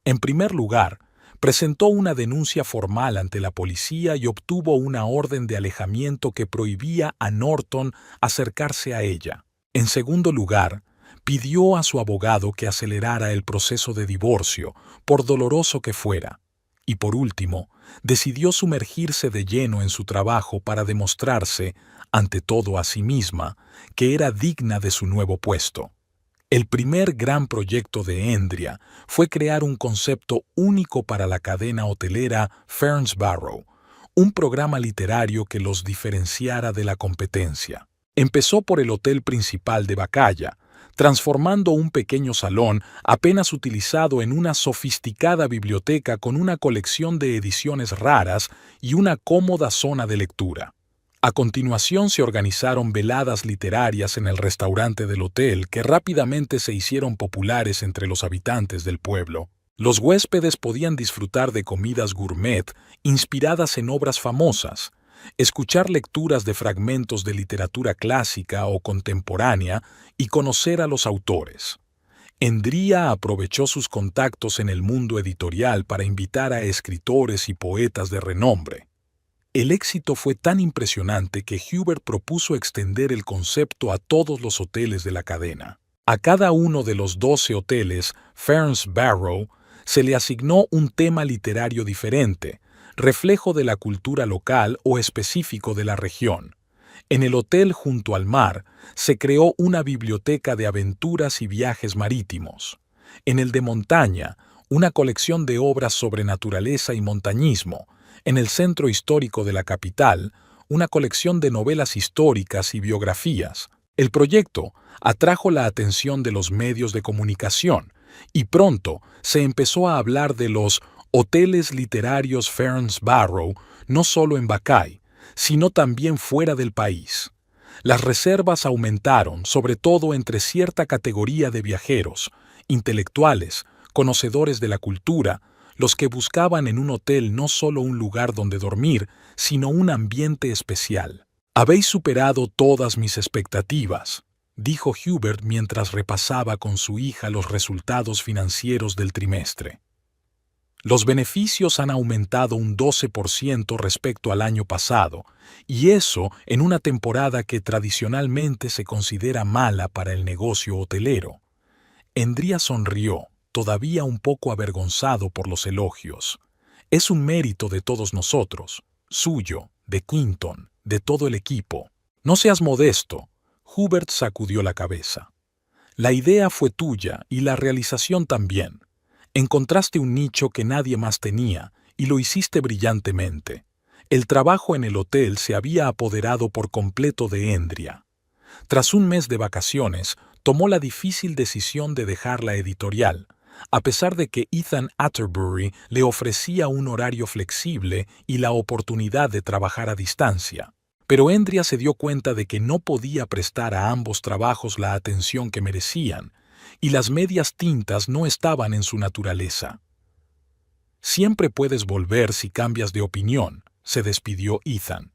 En primer lugar, presentó una denuncia formal ante la policía y obtuvo una orden de alejamiento que prohibía a Norton acercarse a ella. En segundo lugar, pidió a su abogado que acelerara el proceso de divorcio, por doloroso que fuera. Y por último, decidió sumergirse de lleno en su trabajo para demostrarse, ante todo a sí misma, que era digna de su nuevo puesto. El primer gran proyecto de Andrea fue crear un concepto único para la cadena hotelera Ferns Barrow, un programa literario que los diferenciara de la competencia. Empezó por el hotel principal de Bacaya, transformando un pequeño salón apenas utilizado en una sofisticada biblioteca con una colección de ediciones raras y una cómoda zona de lectura. A continuación se organizaron veladas literarias en el restaurante del hotel que rápidamente se hicieron populares entre los habitantes del pueblo. Los huéspedes podían disfrutar de comidas gourmet inspiradas en obras famosas, escuchar lecturas de fragmentos de literatura clásica o contemporánea y conocer a los autores. Endría aprovechó sus contactos en el mundo editorial para invitar a escritores y poetas de renombre. El éxito fue tan impresionante que Hubert propuso extender el concepto a todos los hoteles de la cadena. A cada uno de los 12 hoteles Ferns Barrow se le asignó un tema literario diferente, reflejo de la cultura local o específico de la región. En el hotel junto al mar se creó una biblioteca de aventuras y viajes marítimos. En el de montaña, una colección de obras sobre naturaleza y montañismo. En el centro histórico de la capital, una colección de novelas históricas y biografías. El proyecto atrajo la atención de los medios de comunicación y pronto se empezó a hablar de los hoteles literarios Ferns Barrow no solo en Buckeye, sino también fuera del país. Las reservas aumentaron, sobre todo entre cierta categoría de viajeros, intelectuales, conocedores de la cultura, los que buscaban en un hotel no solo un lugar donde dormir, sino un ambiente especial. «Habéis superado todas mis expectativas», dijo Hubert mientras repasaba con su hija los resultados financieros del trimestre. Los beneficios han aumentado un 12% respecto al año pasado, y eso en una temporada que tradicionalmente se considera mala para el negocio hotelero. Endría sonrió, todavía un poco avergonzado por los elogios. Es un mérito de todos nosotros, suyo, de Quinton, de todo el equipo. No seas modesto. Hubert sacudió la cabeza. La idea fue tuya y la realización también. Encontraste un nicho que nadie más tenía y lo hiciste brillantemente. El trabajo en el hotel se había apoderado por completo de Endría. Tras un mes de vacaciones, tomó la difícil decisión de dejar la editorial, a pesar de que Ethan Atterbury le ofrecía un horario flexible y la oportunidad de trabajar a distancia. Pero Endría se dio cuenta de que no podía prestar a ambos trabajos la atención que merecían, y las medias tintas no estaban en su naturaleza. «Siempre puedes volver si cambias de opinión», se despidió Ethan.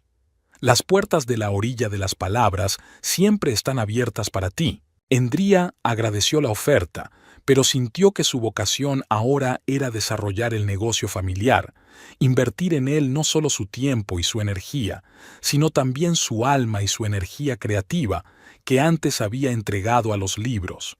«Las puertas de la orilla de las palabras siempre están abiertas para ti». Endría agradeció la oferta, pero sintió que su vocación ahora era desarrollar el negocio familiar, invertir en él no solo su tiempo y su energía, sino también su alma y su energía creativa que antes había entregado a los libros.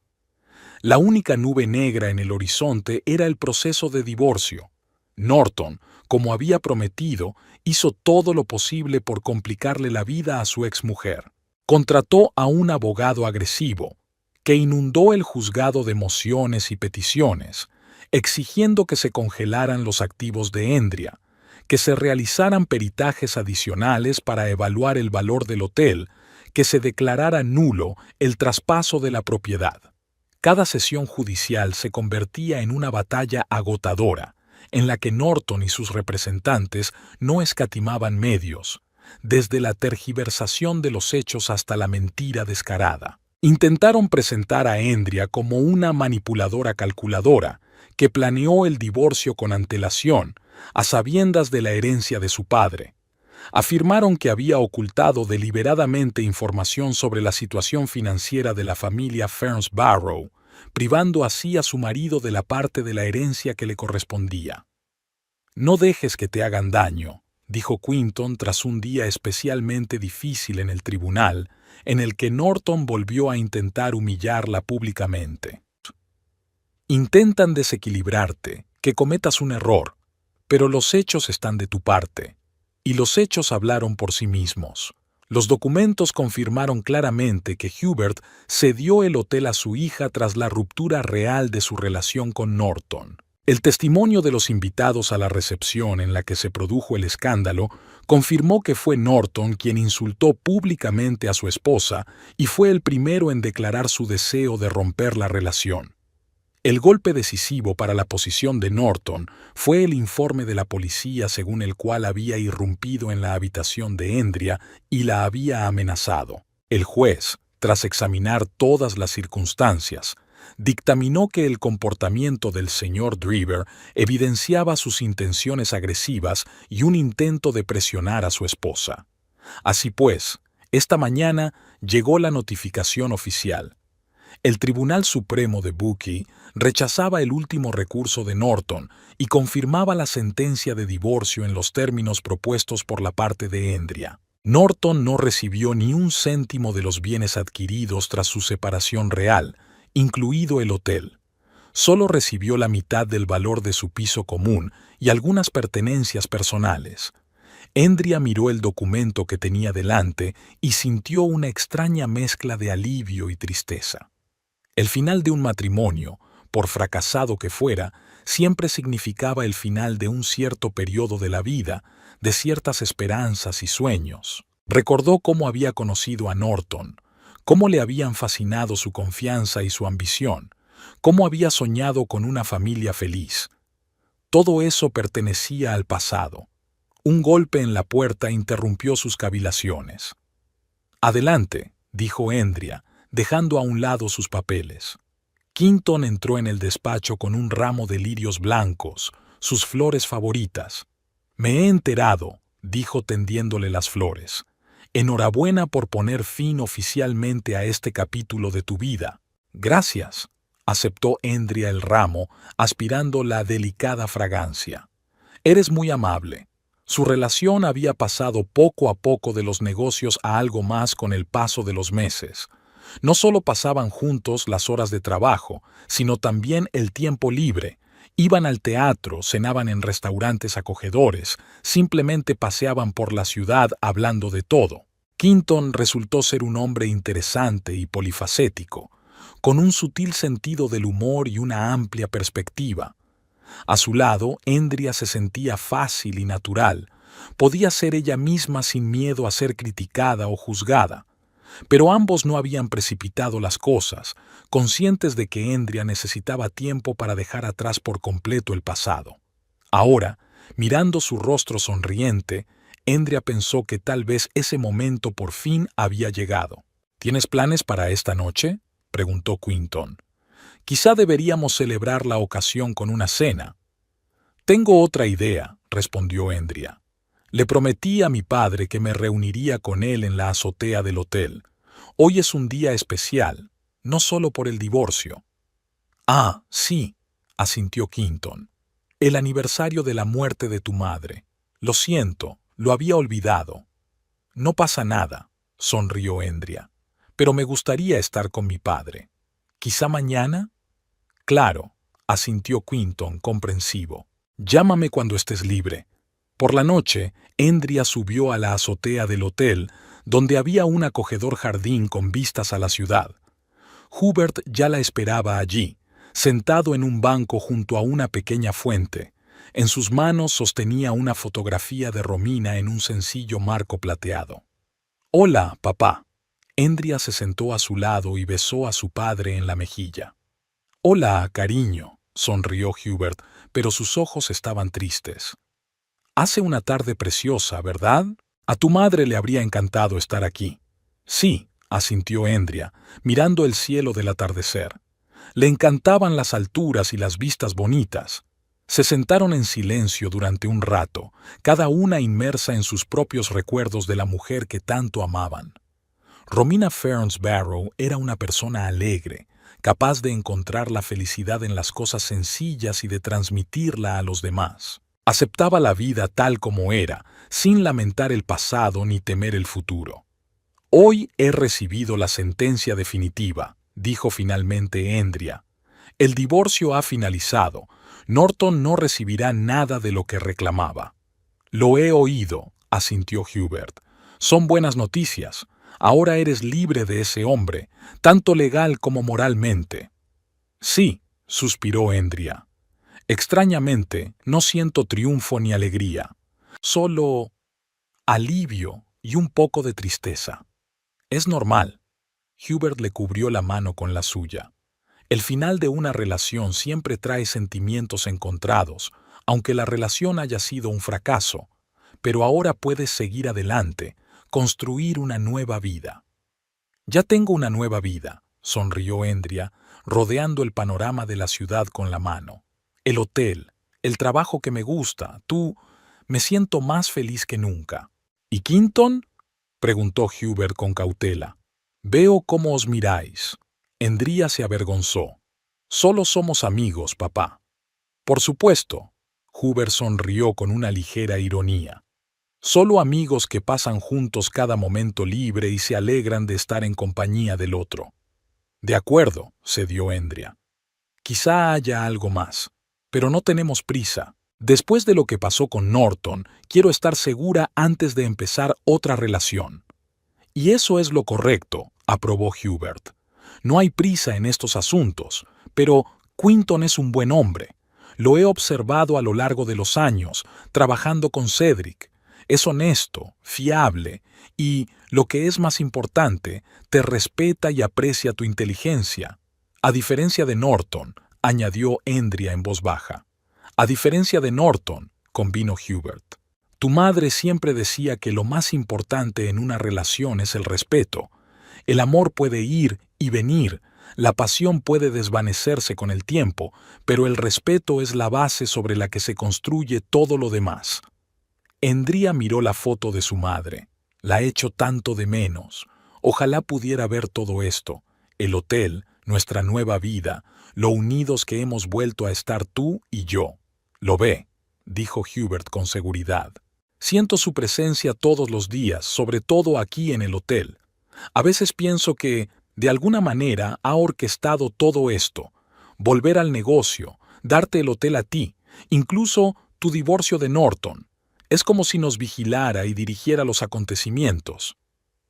La única nube negra en el horizonte era el proceso de divorcio. Norton, como había prometido, hizo todo lo posible por complicarle la vida a su exmujer. Contrató a un abogado agresivo, que inundó el juzgado de mociones y peticiones, exigiendo que se congelaran los activos de Endría, que se realizaran peritajes adicionales para evaluar el valor del hotel, que se declarara nulo el traspaso de la propiedad. Cada sesión judicial se convertía en una batalla agotadora, en la que Norton y sus representantes no escatimaban medios, desde la tergiversación de los hechos hasta la mentira descarada. Intentaron presentar a Endría como una manipuladora calculadora que planeó el divorcio con antelación, a sabiendas de la herencia de su padre. Afirmaron que había ocultado deliberadamente información sobre la situación financiera de la familia Ferns Barrow, privando así a su marido de la parte de la herencia que le correspondía. «No dejes que te hagan daño», dijo Quinton tras un día especialmente difícil en el tribunal, en el que Norton volvió a intentar humillarla públicamente. «Intentan desequilibrarte, que cometas un error, pero los hechos están de tu parte». Y los hechos hablaron por sí mismos. Los documentos confirmaron claramente que Hubert cedió el hotel a su hija tras la ruptura real de su relación con Norton. El testimonio de los invitados a la recepción en la que se produjo el escándalo confirmó que fue Norton quien insultó públicamente a su esposa y fue el primero en declarar su deseo de romper la relación. El golpe decisivo para la posición de Norton fue el informe de la policía según el cual había irrumpido en la habitación de Andrea y la había amenazado. El juez, tras examinar todas las circunstancias, dictaminó que el comportamiento del señor Driver evidenciaba sus intenciones agresivas y un intento de presionar a su esposa. Así pues, esta mañana llegó la notificación oficial. El Tribunal Supremo de Bucky rechazaba el último recurso de Norton y confirmaba la sentencia de divorcio en los términos propuestos por la parte de Andrea. Norton no recibió ni un céntimo de los bienes adquiridos tras su separación real, incluido el hotel. Solo recibió la mitad del valor de su piso común y algunas pertenencias personales. Andrea miró el documento que tenía delante y sintió una extraña mezcla de alivio y tristeza. El final de un matrimonio, por fracasado que fuera, siempre significaba el final de un cierto periodo de la vida, de ciertas esperanzas y sueños. Recordó cómo había conocido a Norton, cómo le habían fascinado su confianza y su ambición, cómo había soñado con una familia feliz. Todo eso pertenecía al pasado. Un golpe en la puerta interrumpió sus cavilaciones. «Adelante», dijo Andrea, dejando a un lado sus papeles. Quinton entró en el despacho con un ramo de lirios blancos, sus flores favoritas. «Me he enterado», dijo tendiéndole las flores. «Enhorabuena por poner fin oficialmente a este capítulo de tu vida». «Gracias», aceptó Andrea el ramo, aspirando la delicada fragancia. «Eres muy amable». Su relación había pasado poco a poco de los negocios a algo más con el paso de los meses. No solo pasaban juntos las horas de trabajo, sino también el tiempo libre. Iban al teatro, cenaban en restaurantes acogedores, simplemente paseaban por la ciudad hablando de todo. Quinton resultó ser un hombre interesante y polifacético, con un sutil sentido del humor y una amplia perspectiva. A su lado, Andrea se sentía fácil y natural. Podía ser ella misma sin miedo a ser criticada o juzgada. Pero ambos no habían precipitado las cosas, conscientes de que Andrea necesitaba tiempo para dejar atrás por completo el pasado. Ahora, mirando su rostro sonriente, Andrea pensó que tal vez ese momento por fin había llegado. «¿Tienes planes para esta noche?», preguntó Quinton. «Quizá deberíamos celebrar la ocasión con una cena». «Tengo otra idea», respondió Andrea. «Le prometí a mi padre que me reuniría con él en la azotea del hotel. Hoy es un día especial, no solo por el divorcio». «Ah, sí», asintió Quinton. «El aniversario de la muerte de tu madre. Lo siento, lo había olvidado». «No pasa nada», sonrió Andrea. «Pero me gustaría estar con mi padre. ¿Quizá mañana?» «Claro», asintió Quinton, comprensivo. «Llámame cuando estés libre». Por la noche, Andrea subió a la azotea del hotel, donde había un acogedor jardín con vistas a la ciudad. Hubert ya la esperaba allí, sentado en un banco junto a una pequeña fuente. En sus manos sostenía una fotografía de Romina en un sencillo marco plateado. «Hola, papá». Andrea se sentó a su lado y besó a su padre en la mejilla. «Hola, cariño», sonrió Hubert, pero sus ojos estaban tristes. «Hace una tarde preciosa, ¿verdad? A tu madre le habría encantado estar aquí». «Sí», asintió Andrea, mirando el cielo del atardecer. Le encantaban las alturas y las vistas bonitas. Se sentaron en silencio durante un rato, cada una inmersa en sus propios recuerdos de la mujer que tanto amaban. Romina Ferns Barrow era una persona alegre, capaz de encontrar la felicidad en las cosas sencillas y de transmitirla a los demás. Aceptaba la vida tal como era, sin lamentar el pasado ni temer el futuro. «Hoy he recibido la sentencia definitiva», dijo finalmente Andrea. «El divorcio ha finalizado. Norton no recibirá nada de lo que reclamaba». «Lo he oído», asintió Hubert. «Son buenas noticias. Ahora eres libre de ese hombre, tanto legal como moralmente». «Sí», suspiró Andrea. «Extrañamente, no siento triunfo ni alegría. Solo alivio y un poco de tristeza. Es normal». Hubert le cubrió la mano con la suya. El final de una relación siempre trae sentimientos encontrados, aunque la relación haya sido un fracaso, pero ahora puedes seguir adelante, construir una nueva vida. Ya tengo una nueva vida, sonrió Endria, rodeando el panorama de la ciudad con la mano. El hotel, el trabajo que me gusta, me siento más feliz que nunca. ¿Y Quinton? Preguntó Hubert con cautela. Veo cómo os miráis. Endria se avergonzó. Solo somos amigos, papá. Por supuesto. Hubert sonrió con una ligera ironía. Solo amigos que pasan juntos cada momento libre y se alegran de estar en compañía del otro. De acuerdo, cedió Endria. Quizá haya algo más, pero no tenemos prisa. Después de lo que pasó con Norton, quiero estar segura antes de empezar otra relación. Y eso es lo correcto, aprobó Hubert. No hay prisa en estos asuntos, pero Quinton es un buen hombre. Lo he observado a lo largo de los años, trabajando con Cedric. Es honesto, fiable y, lo que es más importante, te respeta y aprecia tu inteligencia. A diferencia de Norton, añadió Endria en voz baja. A diferencia de Norton, convino Hubert. Tu madre siempre decía que lo más importante en una relación es el respeto. El amor puede ir y venir, la pasión puede desvanecerse con el tiempo, pero el respeto es la base sobre la que se construye todo lo demás. Endria miró la foto de su madre. La echo tanto de menos. Ojalá pudiera ver todo esto. El hotel, nuestra nueva vida, lo unidos que hemos vuelto a estar tú y yo. Lo ve, dijo Hubert con seguridad. Siento su presencia todos los días, sobre todo aquí en el hotel. A veces pienso que, de alguna manera, ha orquestado todo esto. Volver al negocio, darte el hotel a ti, incluso tu divorcio de Norton. Es como si nos vigilara y dirigiera los acontecimientos.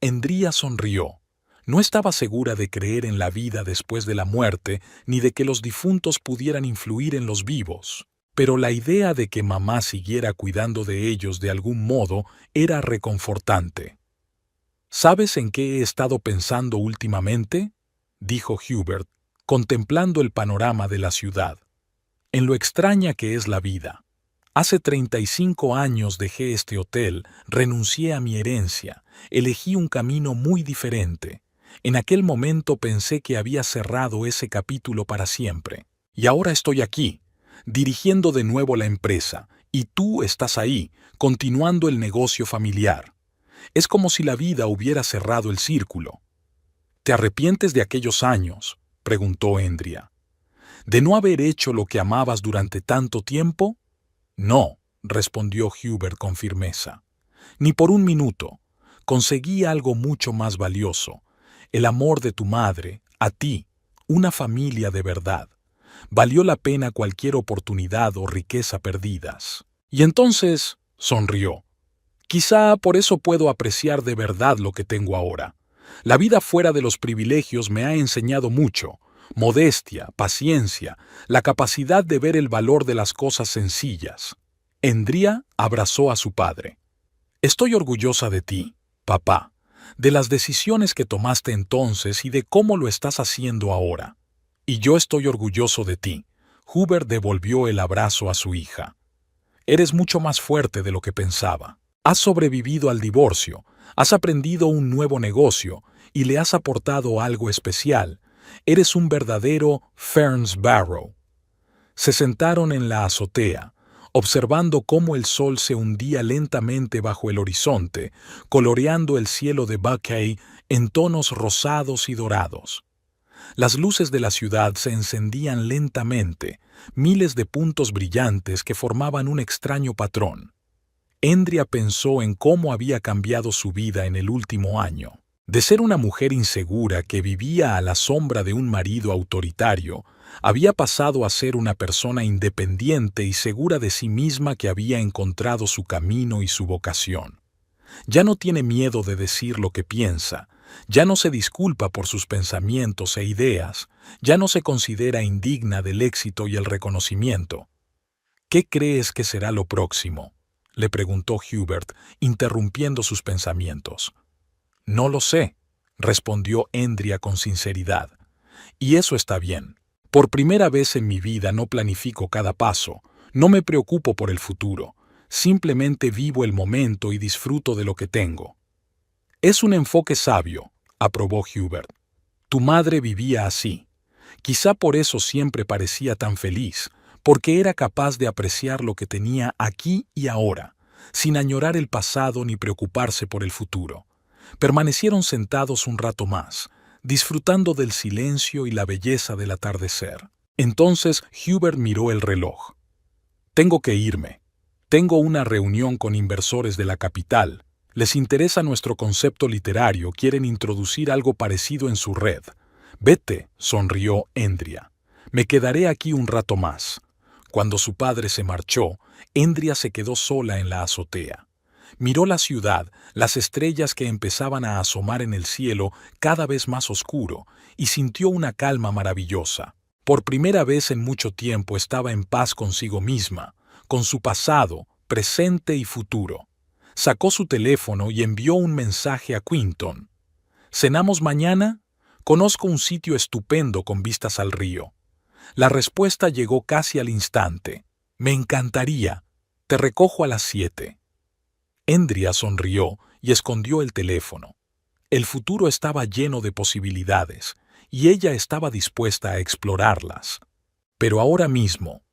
Endria sonrió. No estaba segura de creer en la vida después de la muerte, ni de que los difuntos pudieran influir en los vivos. Pero la idea de que mamá siguiera cuidando de ellos de algún modo era reconfortante. ¿Sabes en qué he estado pensando últimamente?, dijo Hubert, contemplando el panorama de la ciudad. En lo extraña que es la vida. Hace 35 años dejé este hotel, renuncié a mi herencia, elegí un camino muy diferente. En aquel momento pensé que había cerrado ese capítulo para siempre. Y ahora estoy aquí, dirigiendo de nuevo la empresa, y tú estás ahí, continuando el negocio familiar. Es como si la vida hubiera cerrado el círculo. ¿Te arrepientes de aquellos años?, preguntó Endria. ¿De no haber hecho lo que amabas durante tanto tiempo? No, respondió Hubert con firmeza. Ni por un minuto. Conseguí algo mucho más valioso. El amor de tu madre, a ti, una familia de verdad. Valió la pena cualquier oportunidad o riqueza perdidas. Y entonces, sonrió. Quizá por eso puedo apreciar de verdad lo que tengo ahora. La vida fuera de los privilegios me ha enseñado mucho. Modestia, paciencia, la capacidad de ver el valor de las cosas sencillas. Endria abrazó a su padre. Estoy orgullosa de ti, papá, de las decisiones que tomaste entonces y de cómo lo estás haciendo ahora. Y yo estoy orgulloso de ti. Hubert devolvió el abrazo a su hija. Eres mucho más fuerte de lo que pensaba. Has sobrevivido al divorcio, has aprendido un nuevo negocio y le has aportado algo especial. Eres un verdadero Ferns Barrow. Se sentaron en la azotea, observando cómo el sol se hundía lentamente bajo el horizonte, coloreando el cielo de Buckeye en tonos rosados y dorados. Las luces de la ciudad se encendían lentamente, miles de puntos brillantes que formaban un extraño patrón. Endria pensó en cómo había cambiado su vida en el último año. De ser una mujer insegura que vivía a la sombra de un marido autoritario, había pasado a ser una persona independiente y segura de sí misma que había encontrado su camino y su vocación. Ya no tiene miedo de decir lo que piensa, ya no se disculpa por sus pensamientos e ideas, ya no se considera indigna del éxito y el reconocimiento. ¿Qué crees que será lo próximo?, le preguntó Hubert, interrumpiendo sus pensamientos. No lo sé, respondió Endria con sinceridad. Y eso está bien. Por primera vez en mi vida no planifico cada paso, no me preocupo por el futuro, simplemente vivo el momento y disfruto de lo que tengo. Es un enfoque sabio, aprobó Hubert. Tu madre vivía así. Quizá por eso siempre parecía tan feliz, porque era capaz de apreciar lo que tenía aquí y ahora, sin añorar el pasado ni preocuparse por el futuro. Permanecieron sentados un rato más, disfrutando del silencio y la belleza del atardecer. Entonces Hubert miró el reloj. Tengo que irme. Tengo una reunión con inversores de la capital. Les interesa nuestro concepto literario, quieren introducir algo parecido en su red. Vete, sonrió Endria. Me quedaré aquí un rato más. Cuando su padre se marchó, Endria se quedó sola en la azotea. Miró la ciudad, las estrellas que empezaban a asomar en el cielo cada vez más oscuro, y sintió una calma maravillosa. Por primera vez en mucho tiempo estaba en paz consigo misma, con su pasado, presente y futuro. Sacó su teléfono y envió un mensaje a Quinton. ¿Cenamos mañana? Conozco un sitio estupendo con vistas al río. La respuesta llegó casi al instante. Me encantaría. Te recojo a las 7. Endria sonrió y escondió el teléfono. El futuro estaba lleno de posibilidades, y ella estaba dispuesta a explorarlas. Pero ahora mismo,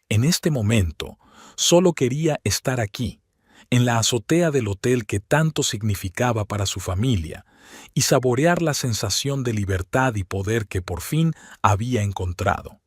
en este momento, solo quería estar aquí, en la azotea del hotel que tanto significaba para su familia, y saborear la sensación de libertad y poder que por fin había encontrado.